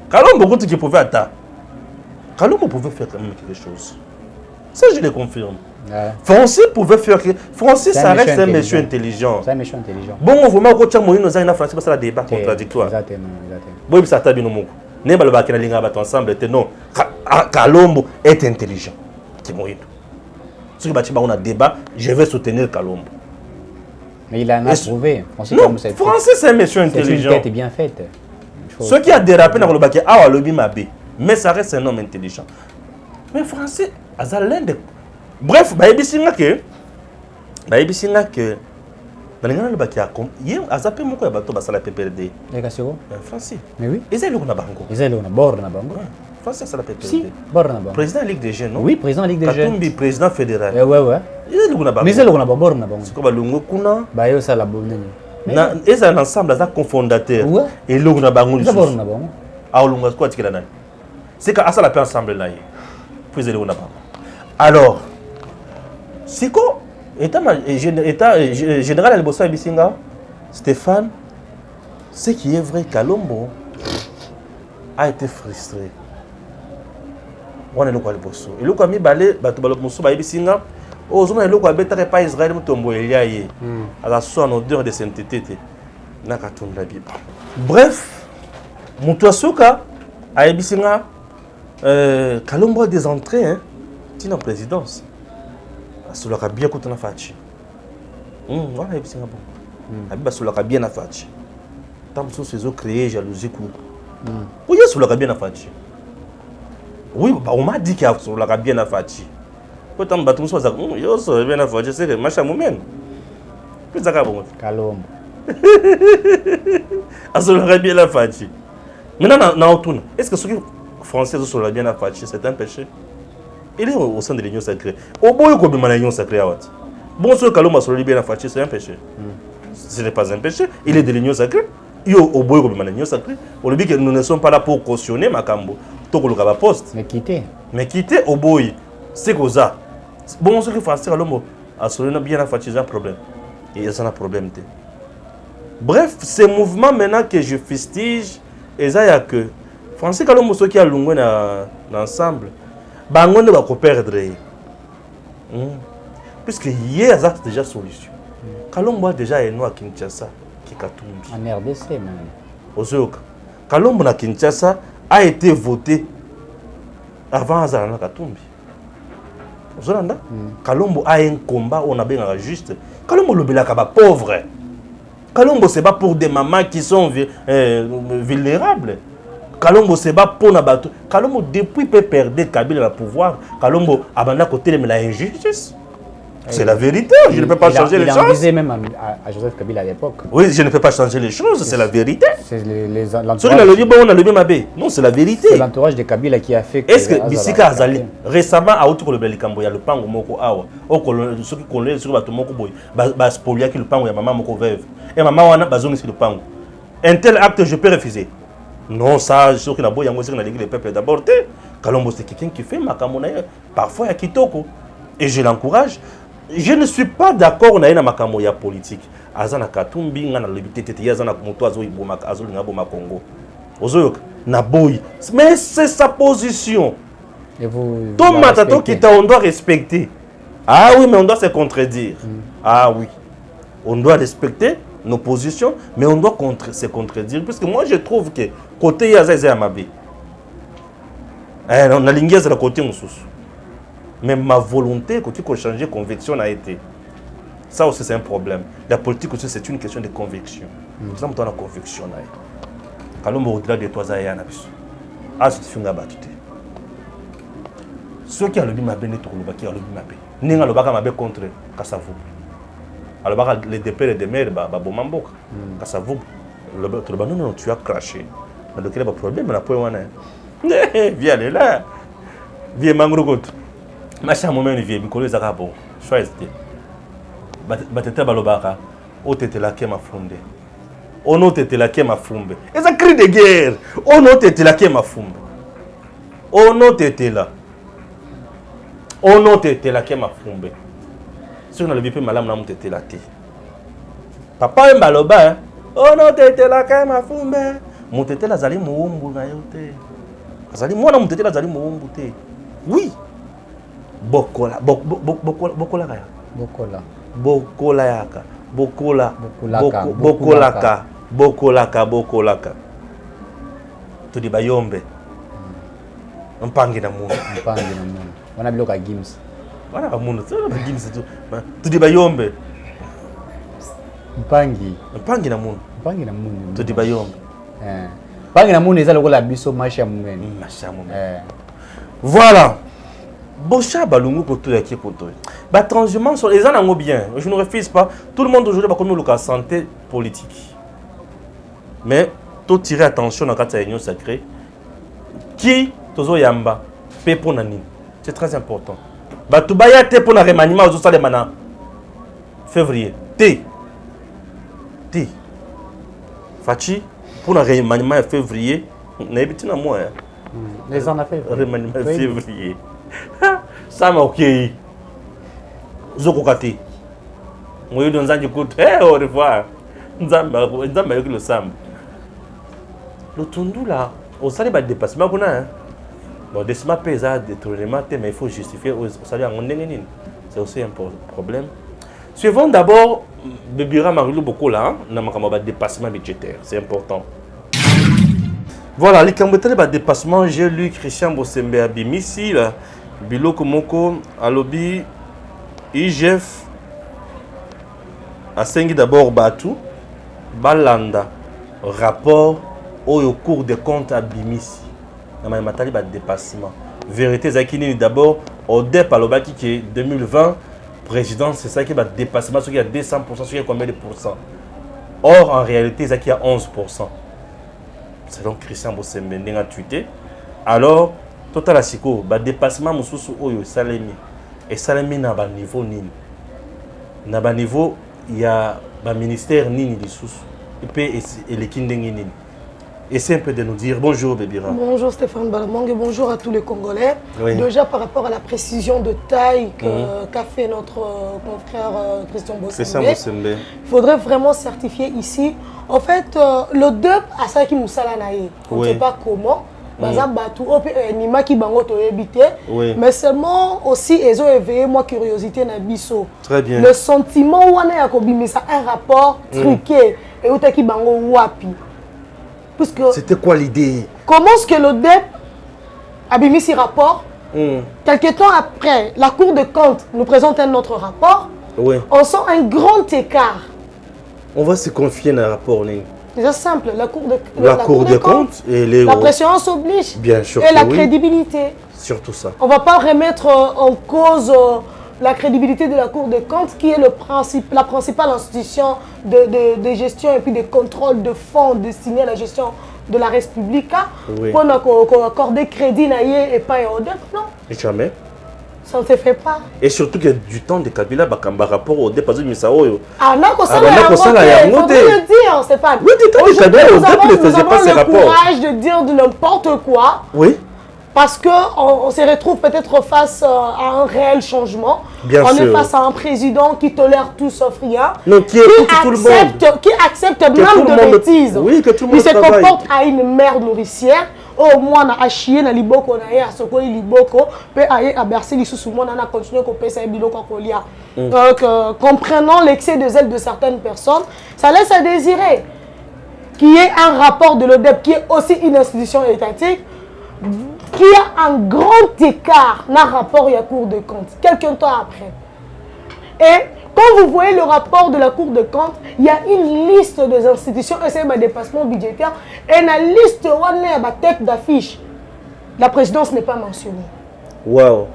Kalombo qui pouvait attendre. Kalombo pouvait faire quand même quelque chose. Ça je le confirme. Français pouvait faire que Français ça reste un monsieur intelligent. C'est un monsieur intelligent. Bon, vraiment quand tu as moyen dans Français parce que ça débat contradictoire. Exactement. Bon, ça t'a bien au monde. Ne pas le bac na linga bat ensemble non. Kalombo est intelligent. C'est moyen. Si on a débat, je vais soutenir Kalombo. Mais il en a prouvé. Non, Français c'est un monsieur intelligent. C'est une tête bien faite. Ce qui a dérapé dans le bac, lobby mabé. Mais ça reste un homme intelligent. Mais Français, l'un de bref, baïbisinga que dans les gens qui a hier a zappé mon quoi bateau basala PPRD. Les gars, c'est quoi? Français. Mais oui. Ils ont na bango. Ils ont na bord na bango. Français ça la PPRD. Si, bord na bango. Président de la Ligue des Jeunes, non? Oui, président de la Ligue des Jeunes. Katumbi président fédéral. Ouais. Ils ont na bango. Mais ils ont na bord na bango. C'est comme lungo kuna. Ba yo ça la bonne. Na ils ont ensemble za cofondateur. Et lungo na bango. Ils bord na bango. Ah lungo quoi tikela na. C'est que ça la paix ensemble là. Puis ils ont na bango. Alors c'est quoi État général Aliboso Ibisinga, Stéphane, ce qui est vrai, Kalombo a été frustré. On est le quoi Aliboso. Et le quoi mi balé, Batobalomoso Ibisinga, aux hommes le quoi bêta pas Israël mutombo eliaye. À la soie en odeur de sainteté. Nakatun la Bible. Bref, Mutuasoka à Ibisinga, Kalombo a des entrées, hein, dans la présidence. Asolaka bien kutana fachi. Voilà et Singapour. Abiba solaka bien na fachi. Tant que ces eaux créées jalousie coup. Oui, solaka bien na fachi. Oui, on m'a dit qu'il y a solaka bien na fachi. Quand on batou so ça, yo so bien na fachi, c'est que machin moment. Puis ça bon. Kalombo. Asolaka bien na fachi. Maintenant na autour. Est-ce que ceux qui français solaka bien na fachi, c'est un péché? Il est au sein de l'Union sacrée. Au bout de l'Union sacrée, bon, ce que l'homme a bien affaché, c'est un péché. Ce n'est pas un péché. Il est de l'Union sacrée. Il est au bout de l'Union sacrée. On dit que nous ne sommes pas là pour cautionner Makambo. tokoluka ba poste mais quitter au boy c'est ça bon ce que Francis Kalombo a sonné bien à fatiguer un problème et ça un problème. Bref, ces mouvements maintenant que je fustige et ça y a que Francis Kalombo ce qui a longé dans l'ensemble bangonde va perdre puisque hier ça c'est déjà solution. Kalombo a déjà un à Kinshasa qui Katumbi en RDC même Ozoka Kalombo na Kinshasa a été voté avant Azana Katumbi. Ozolanda Kalombo a un combat on a bien juste Kalombo le belaka ba pauvre. Kalombo c'est pas pour des mamans qui sont vulnérables. Kalombo c'est pas pour na bateau. Kalombo depuis peut perdre Kabila le pouvoir. Kalombo abandonne côté de la injustice. C'est la vérité, je ne peux pas changer les choses. Il en disait même à Joseph Kabila à l'époque. Oui, je ne peux pas changer les choses, c'est la vérité. C'est non, c'est la vérité. C'est l'entourage de Kabila qui a fait que... Est-ce que Bissika Azali, récemment, à Outou Kolobeli Kamboya, le pango moko awa, ceux qui connaissent sur le bateau moko boy, bas spolia qui le pango ya maman moko veuve. Et maman wana bazong ici le pango. Un tel acte, je peux refuser. Non, ça, je suis sûr qu'il y a beau yango sur la ligue des peuples d'abord. Kalombo, c'est quelqu'un qui fait makamona, parfois il y a Kitoko. Et je l'encourage. Je ne suis pas d'accord avec la makamoya politique. Azana Katumbi, ngana libité tete yazana kumoto azo iboma azoli ngabo makongo. Ozoyok na boy. Mais c'est sa position. Et vous Tomatato kita on doit respecter. Ah oui, mais on doit se contredire. Ah oui. On doit respecter nos positions, mais on doit se contredire parce que moi je trouve que côté yaza amabe. On a l'ingénieur de la côté mususu. Mais ma volonté, quand tu peux changer de conviction, a été. Ça aussi, c'est un problème. La politique aussi, c'est une question de conviction. Nous avons une conviction. Quand on au-delà de toi, il y a un abus. Ah, c'est un abus. Ceux qui ont le bim abé, qui ont le bim abé. Ni le baga mabé contre Kassavou. Alors, les dépêches de mer, Babomambok, Kassavou. Non, tu as craché. Donc, il y a un problème, mais il y a un problème. Viens là. Viens, Mangrogot. Macha moment vie mikolo ezaka bon choix batete balobaka otete la kema funde ono tete la kema fumbe eza cri de guerre ono tete la kema fumbe ono tete la kema fumbe si on a le bipe malam na mutete la ti papa mbaloba ono tete la kema fumbe mutete la zali muumbu na yote azali mwana mutete la zali muumbu te oui Bokola to di bayombe mpangi na mundu wana biloka gims wana mundu gims to di bayombe mpangi na mundu to di bayombe mpangi na mundu eza lokola biso masha munene voilà. Bocha balungu koto ya kiepoto. Ba transhumance sur les gens bien. Je ne refuse pas. Tout le monde aujourd'hui va comme le santé politique. Mais tout tirer attention dans la réunion sacrée. Qui tozo yamba pe pona nini. C'est très important. Ba tu baya te pona remaniement aux salles mana février. T. Fachi pour un remaniement février. Na ebitina moi. Les en a fait. Remaniement février. Ça m'a ok. Zokokati. Moi, je donne écoute. Au revoir. Nzamba avec le Sam. Le tundu là, au salaire de dépassement qu'on a. Bon, des semaines paysannes, des tournements, mais il faut justifier au salaire en nénénine. C'est aussi un problème. Suivons d'abord, Bébira Marilou beaucoup là, n'a pas de dépassement budgétaire. C'est important. Voilà, les Cambodgiens de dépassement, j'ai lu Christian Bossembe Abimisi là. Biloko Moko, Alobi, IGF, Asengi d'abord Batu, Balanda, rapport au cours des comptes à Bimisi. Dans ma matali ba dépassement. Vérité Zakini d'abord, au DEP Alobaki qui est 2020, président, c'est ça qui va dépassement, ce qui a 200%, ce qui a combien de pourcents. Or, en réalité, c'est qui a 11%. Selon Christian Bossembe, n'a tweeté. Alors, total asiko ba dépassement mususu oyo salemi et salemi na ba niveau nini na ba niveau il y a ba ministère nini lisusu et l'équipe nini Essaye un peu de nous dire bonjour, Bébira. Bonjour Stéphane Balamangue et bonjour à tous les Congolais. Oui. Déjà par rapport à la précision de taille qu'a fait notre confrère Christian Bossembe, il faudrait vraiment certifier ici. En fait, le DEP a ça qui nous salanaye. On ne sait pas comment. Mais seulement aussi, ils ont éveillé moi curiosité na biso. Très bien. Le sentiment où on est un rapport truqué et où qui bango wapi. C'était quoi l'idée? Comment est-ce que le DEP a mis ce rapport? Quelques temps après, la Cour de compte nous présente un autre rapport. On sent un grand écart. On va se confier dans un rapport. C'est simple, la Cour de compte et la préséance oblige. Bien sûr. Et la crédibilité. Surtout ça. On ne va pas remettre en cause la crédibilité de la Cour des comptes, qui est la principale institution de gestion et puis de contrôle de fonds destinés à la gestion de la République. Pour accorder crédit et pas au DEP, non. Et jamais. Ça ne se fait pas. Et surtout que du temps de Kabila, par rapport au DEP, parce que Misaoyo. Ah non, il faut le dire, Stéphane. Oui, du temps de Kabila, au DEP ne faisait pas ces rapports. Nous avons le courage de dire de n'importe quoi. Oui. Parce qu'on se retrouve peut-être face à un réel changement. Bien sûr. On est face à un président qui tolère tout sauf rien. Non, qui écoute tout le monde. Qui accepte même de bêtises. Oui, que tout le monde il se travaille. comporte à une mère nourricière. Au moins, on a chié na liboko na ye, à soko liboko, puis à bercer les sous moi, on a continué à couper ça biloko kolia. Donc, comprenant l'excès de zèle de certaines personnes, ça laisse à désirer qu'il y ait un rapport de l'ODEP qui est aussi une institution étatique, qui a un grand écart dans le rapport et la Cour de compte, quelques temps après. Et quand vous voyez le rapport de la Cour de compte, il y a une liste des institutions, et c'est un dépassement budgétaire, et la liste où on est à tête d'affiche. La présidence n'est pas mentionnée. Wow.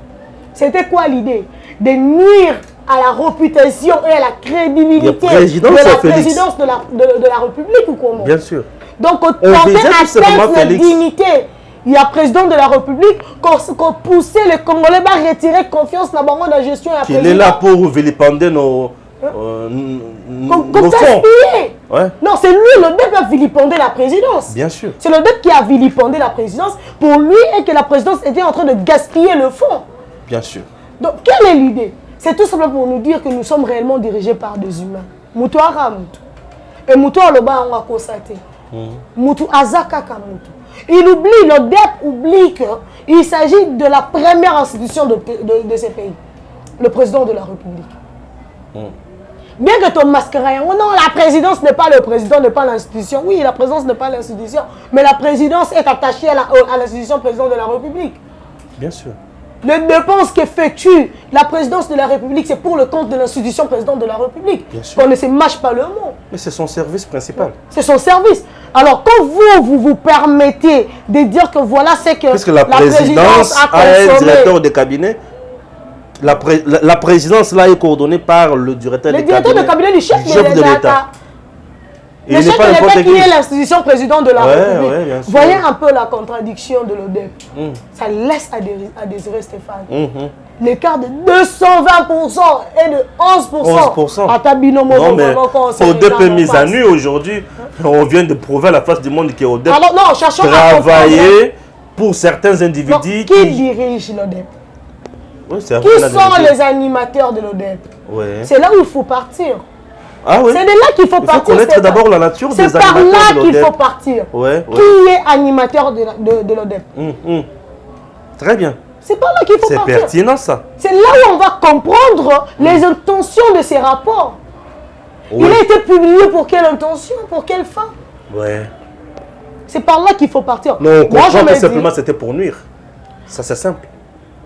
C'était quoi l'idée? De nuire à la réputation et à la crédibilité de la présidence de la République ou comment? Bien sûr. Donc, on tentait atteindre notre dignité. Il y a président de la République qu'on poussait les Congolais à retirer confiance dans la gestion et la présidence. Il est là pour vilipender nos fonds. Ouais. Non, c'est lui, le DEP a vilipendé la présidence. Bien sûr. C'est le DEP qui a vilipendé la présidence pour lui et que la présidence était en train de gaspiller le fonds. Bien sûr. Donc, quelle est l'idée? C'est tout simplement pour nous dire que nous sommes réellement dirigés par des humains. Moutou ara moutou. Et moutou aloba on a constaté. Moutou azaka kamutu. Il oublie, le DEP oublie qu'il s'agit de la première institution de ce pays, le président de la République. Bien que ton masqueraille, non, la présidence n'est pas le président, n'est pas l'institution. Oui, la présidence n'est pas l'institution, mais la présidence est attachée à l'institution président de la République. Bien sûr. Les dépenses qu'effectue la présidence de la République, c'est pour le compte de l'institution président de la République. On ne se mâche pas le mot. Mais c'est son service principal. C'est son service. Alors, quand vous permettez de dire que voilà, c'est que puisque la présidence a un directeur de cabinet, la présidence là est coordonnée par le directeur de cabinet. Le directeur de cabinet du chef de l'État. Le chef de l'État qui est l'institution président de la République. Voyez un peu la contradiction de l'ODEP. Ça laisse à désirer, Stéphane. L'écart de 220% et de 11%. À Tabino, non, mais ODEP est mise à nu aujourd'hui. On vient de prouver à la face du monde que ODEP travailler pour certains individus. Qui dirige l'ODEP? Qui sont les animateurs de l'ODEP? C'est là où il faut partir. Ah oui. C'est de là qu'il faut partir. Il faut connaître d'abord la nature des animateurs de l'ODEP. C'est par là qu'il faut partir. Qui est animateur de l'ODEP? Très bien. C'est par là qu'il faut partir. C'est pertinent ça. C'est là où on va comprendre les intentions de ces rapports. Il a été publié pour quelle intention? Pour quelle fin? C'est par là qu'il faut partir. Non, on comprend que simplement c'était pour nuire. Ça c'est simple.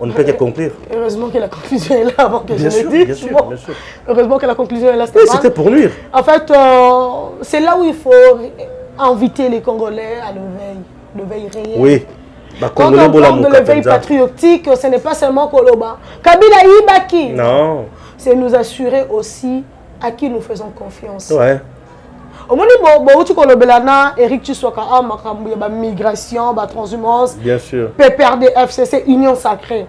On ne peut que conclure. Heureusement que la conclusion est là avant que je le dise. Bien sûr. Heureusement que la conclusion est là. Oui, c'était pour nuire. En fait, c'est là où il faut inviter les Congolais à l'éveil réel. Oui. Quand on parle de l'éveil patriotique, ce n'est pas seulement Koloba. Kabila Ibaki. Non. C'est nous assurer aussi à qui nous faisons confiance. Ouais. Au moment où tu as Eric Tshisekedi, migration, transhumance, bien sûr. PPRD, FCC, Union sacrée.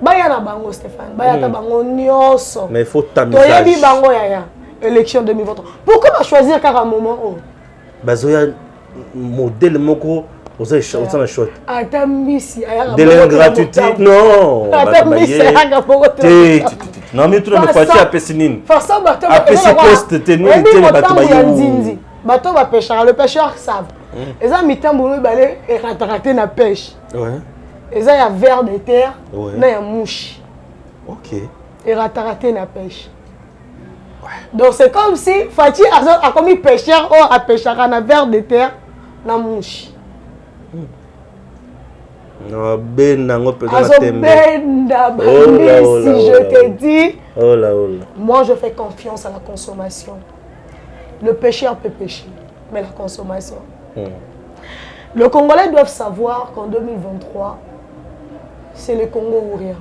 Bayana bango Stéphane, bayata bango nyonso. Mais il faut tamiser. Toyebi bango yaya, élection 2023. Pourquoi choisir car un moment où? Bazoya modèle moko oza chouette. Ata mbisi ayaka De l'ingratitude. Non. Ata mbisi ayaka poko Non mais tout le monde fait apesi nini. Façon bato apesi poste te nous te bato bayo. Bato ba pêcheur, le pêcheur savent. Eza mitambo no balé et ratraté na pêche. Ouais. Eza ya ver de terre, Ouais. na ya mouche. OK. Et ratraté na pêche. Donc c'est comme si Fati a commis pêcheur ou a pêcheur na ver de terre na mouche. Non, ben nango peut-être Si je te dis, oh là oh là. Moi je fais confiance à la consommation. Le pêcheur peut pêcher, mais la consommation. Le Congolais doivent savoir qu'en 2023, c'est le Congo ou rien.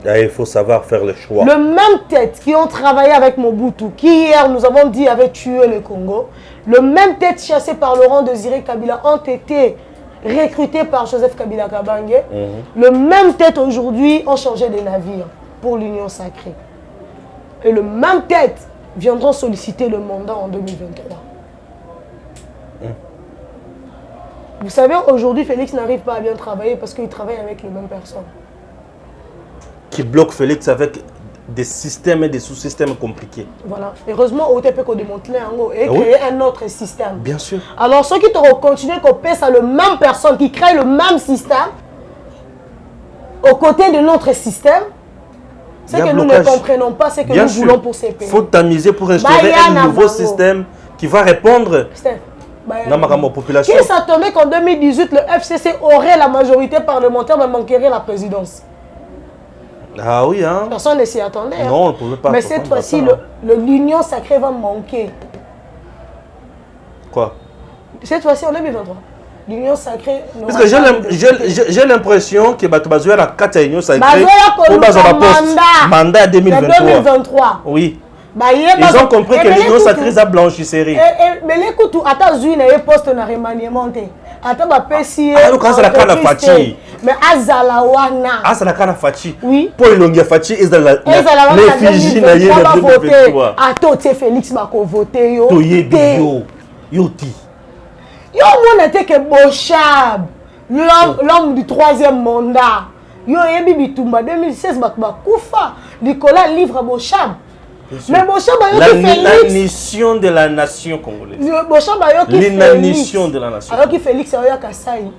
Là, il faut savoir faire le choix. Le même tête qui ont travaillé avec Mobutu, qui hier nous avons dit avait tué le Congo, le même tête chassé par Laurent Désiré Kabila ont été recrutés par Joseph Kabila Kabange. Le même tête aujourd'hui ont changé de navire pour l'Union sacrée. Et le même tête viendront solliciter le mandat en 2023. Vous savez, aujourd'hui, Félix n'arrive pas à bien travailler parce qu'il travaille avec les mêmes personnes. Qui bloque Félix avec des systèmes et des sous-systèmes compliqués. Voilà. Heureusement, OTP peut démanteler et créer un autre système. Bien sûr. Alors, ceux qui te continuent à copier ça, le même personne qui crée le même système, aux côtés de notre système, ce que nous ne comprenons pas, c'est que nous voulons pour ces pays. Il faut tamiser pour instaurer un nouveau système qui va répondre à la population. Qui s'attendait qu'en 2018, le FCC aurait la majorité parlementaire, mais manquerait la présidence? Ah oui, hein? Personne ne s'y attendait. Non, on ne pouvait pas. Mais cette fois-ci, l'union sacrée va manquer. Quoi? Cette fois-ci, en 2023. L'union sacrée... Parce que j'ai l'impression que Batubazoua a 4 unions sacrées pour mandat 2023. Oui. Ils ont compris que l'union sacrée est blanchisserie. Mais l'écoute, attends, il y a un poste de remaniement. Attends, ma PC. Mais Azala Wana. Azala Kana Fachi. Oui. Pour Ilongia Fachi, Azala l'effigie na yé na 2023. Attends, tu Félix Mako voté yo. Yo. Yoti. Yo, mon était que Bochab, l'homme du 3e mandat. Yo, Yebi Bitumba 2016, Bakoufa. Nicolas livre à Bochab. Mais Bochab a yo qui Félix. L'inanition de la nation congolaise. Bochab a yo qui Félix. L'inanition de la nation. Alors qui Félix a yo Kasai.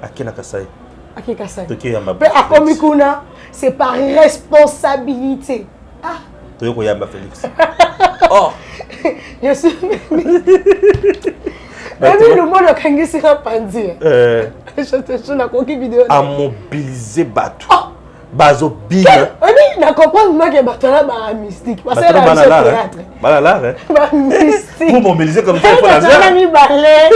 Akena Kasai. Akena Kasai. Mais à Komikuna, c'est par responsabilité. Ah. Toyoko Yamba Félix. Oh. Je suis. Même le monde a gagné sur un pandier. Je te jure, la coquille vidéo. À mobiliser Batou. Bazo Bina. Oui, je comprends que Batou là, c'est mystique. Parce que là, c'est théâtre. Voilà, mystique. Pour mobiliser comme ça, il faut la faire. On a mis balai.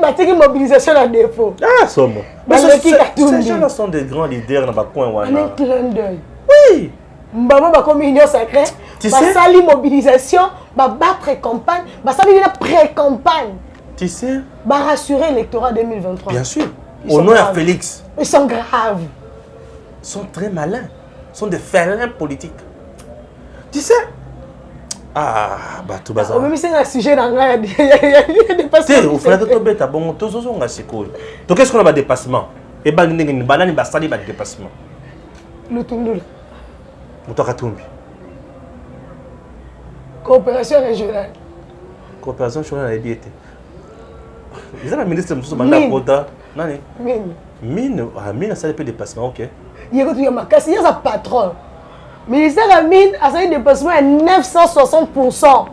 Batiki mobilisation à défaut. Ah, somme. Ces gens-là sont des grands leaders dans le coin. On est clin d'œil. Oui. Mbama ba comme union sacrée, ba sali mobilisation, ba battre campagne, ba sali une pré-campagne. Tu sais, ba rassurer l'électorat 2023. Bien sûr. Au nom de Félix. Ils sont graves. Ils sont très malins. Ils sont des félins politiques. Tu sais. Ah, bah tout bazar. Même si c'est un sujet dans la tu sais, au final de bête, bon, tous ceux ont assez cool. Donc qu'est-ce qu'on a des dépassements? Et ben une banane ba sali ba dépassement. Le tundul. Mutakatumbi. Coopération régionale. Coopération régionale a été. Ils ont un ministre de mandat quota. Nani? Mine. Mine, ça dépend des déplacements, ok. Il y a un patron. Le ministère de la Mine a fait un dépassement à 960%.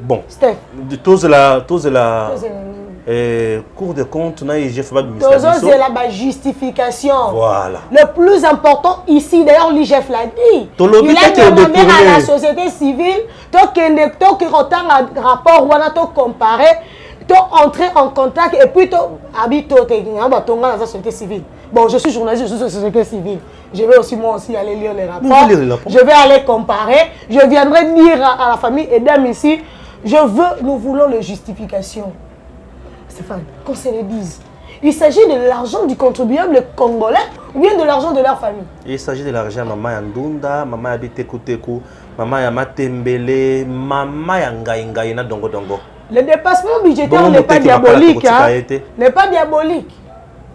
Bon. Steph. Tous la Cour des comptes, j'ai fait la justification. Voilà. Le plus important ici, d'ailleurs, l'IGF l'a dit. Il a demandé à la société civile qui retard un rapport ou à comparer, entrer en contact et puis habiter dans la société civile. Bon, je suis journaliste, je suis société civile. Je vais aussi moi aussi aller lire les rapports. Je vais aller comparer. Je viendrai dire à la famille et dames ici, nous voulons les justifications. Stéphane, qu'on se le dise. Il s'agit de l'argent du contribuable congolais ou bien de l'argent de leur famille? Il s'agit de l'argent maman Yandunda, maman Yabite Kuteku, maman Yamatembele, maman Yangaïngaï na dongo dongo. Le dépassement budgétaire n'est pas diabolique. N'est pas diabolique.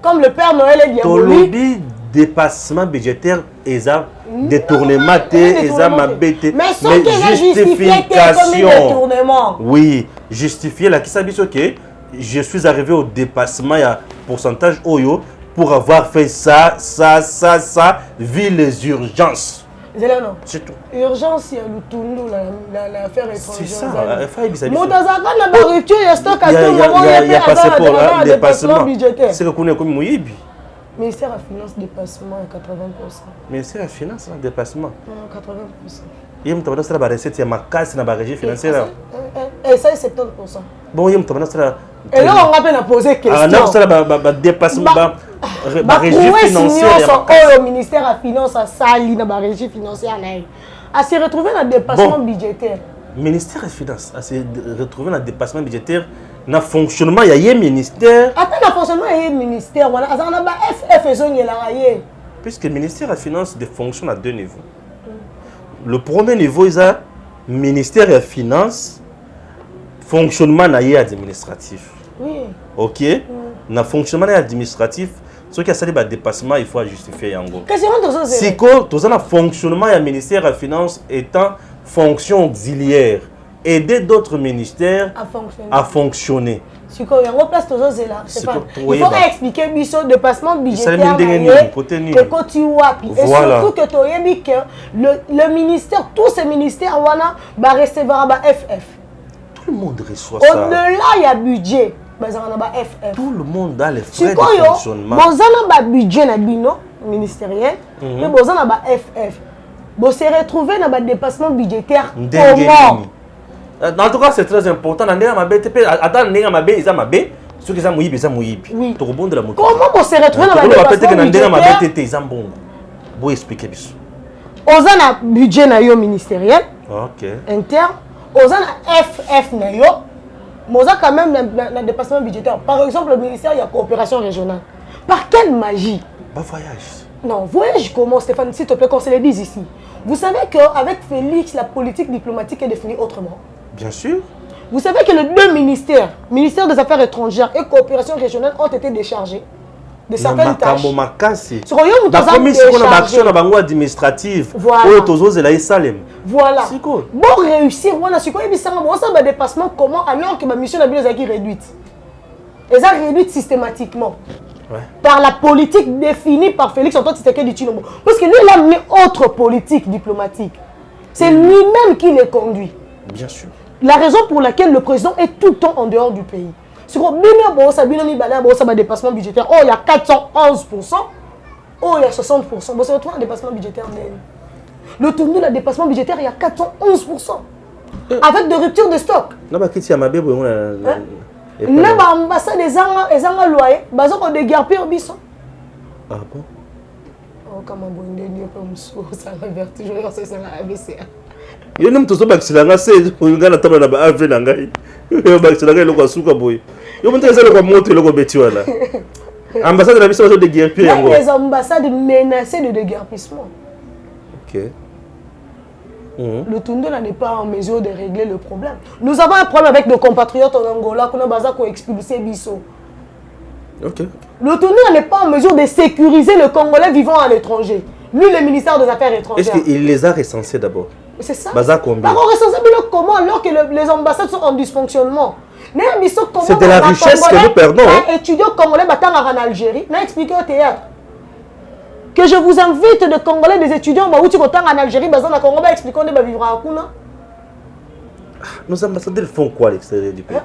Comme le Père Noël est diabolique. Le dépassement budgétaire est un détournement, est un mais sans que la justification. Oui, justifier la qui s'habille que je suis arrivé au dépassement, il y a pourcentage Oyo pour avoir fait ça, vu les urgences. C'est tout. Urgence, il y a le tournou, l'affaire étrangère. C'est ça, il y a passeport, dépassement. C'est que qu'on est comme Mouyibi. Ministère des Finances, dépassement à 80%. Ministère des Finances, dépassement. 80%. Il y a une recette, il y a ma casse dans la régie financière. Et ça, c'est 70%. Bon, il y a une et là, on va peine poser question. Ah non, ça va dépassement. La régie financière. Le ministère des Finances a sali dans la régie financière. À se retrouver dans le dépassement budgétaire. Le ministère des Finances a se retrouvé dans le dépassement budgétaire. Dans le fonctionnement, il y a un ministère. Attends, dans le fonctionnement, il y a un ministère. On a FF. Puisque le ministère des Finances fonctionne à deux niveaux. Le premier niveau, il y a le ministère des Finances, fonctionnement administratif. Oui. Ok? Dans le fonctionnement administratif, ce qui a sali le dépassement, il faut justifier. Si le fonctionnement du ministère des Finances étant fonction auxiliaire, aider d'autres ministères à fonctionner. Il faut expliquer le dépassement budgétaire et surtout que le ministère, tous ces ministères vont recevoir FF. Tout le monde reçoit ça. Au-delà, il y a budget. FF. Tout le monde a les frais de fonctionnement. Si vous avez un budget ministériel, mais vous avez un FF. Vous se retrouvez dans le dépassement budgétaire. Comment? En tout cas, c'est très important. Comment vous se retrouvez dans le dépassement budgétaire? Vous expliquez. Vous avez un budget ministériel interne. Vous avez un FF. Vous avez quand même un dépassement budgétaire. Par exemple, le ministère de la coopération régionale. Par quelle magie? Voyage. Non, voyage comment, Stéphane, s'il te plaît, qu'on se le dise ici. Vous savez qu'avec Félix, la politique diplomatique est définie autrement. Bien sûr. Vous savez que les deux ministères, ministère des Affaires étrangères et coopération régionale, ont été déchargés de certaines tâches. La commission administrative. Voilà. Bon réussir, voilà, c'est quoi un dépassement comment alors que ma mission est réduite. Et ça réduite systématiquement. Ouais. Par la politique définie par Félix Antoine Tshisekedi Tshilombo. Parce que lui, il a mis autre politique diplomatique. C'est lui-même qui les conduit. Bien sûr. La raison pour laquelle le président est tout le temps en dehors du pays. C'est qu'il y a un dépassement budgétaire. Oh, il y a 411%. Oh, il y a 60%. Bon, c'est un dépassement budgétaire. Le tournoi de dépassement budgétaire, il y a 411%. Avec de rupture de stock. Même l'ambassade des gens loyers, ils ont des guerres pires. Ah bon? Oh, comment ça va vers toujours, c'est ça la ABCA. Yo nem tozo baksilanga se ngana taba na ba ave na ngai. Yo baksilanga loko suka boy. Yo monte ezalo kwa moto loko beti wala. Ambassade na biso de guerre pire yango. Les ambassades menacées de déguerpissement. OK. Le Tundo n'est pas en mesure de régler le problème. Nous avons un problème avec nos compatriotes en Angola qu'on a besoin d'expulser Bisso. OK. Le Tundo n'est pas en mesure de sécuriser le Congolais vivant à l'étranger. Lui, le ministère des Affaires étrangères. Est-ce qu'il les a recensés d'abord? C'est ça. Baza combien? Alors, recensés comment alors que les ambassades sont en dysfonctionnement? C'est de la richesse que nous perdons. Un étudiant congolais en Algérie, n'a expliqué au théâtre. Que je vous invite de Congolais, des étudiants, en Algérie, en Congo, expliquons de vivre à Akuna. Nos ambassadeurs font quoi à l'extérieur du pays?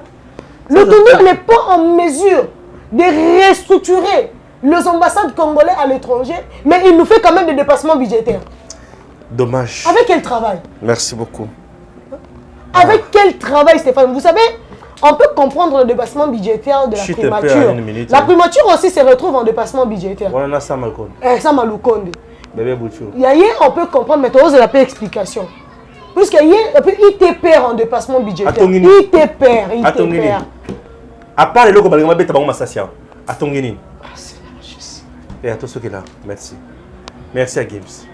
Le Tournoi n'est pas en mesure de restructurer les ambassades congolais à l'étranger, mais il nous fait quand même des dépassements budgétaires. Dommage. Avec quel travail? Merci beaucoup. Avec quel travail, Stéphane? Vous savez, on peut comprendre le dépassement budgétaire de la primature. La primature aussi se retrouve en dépassement budgétaire. Voilà, ça m'a connu. Ça m'a connu. Bébé Bouchou. On peut comprendre, mais tu as la paix explication. Puisqu'il y a il te perd en dépassement budgétaire. Il te perd. À part les locaux, À ton guénin. Ah, Seigneur Jésus. Et à tous ceux qui sont là. Merci. Merci à Gibbs.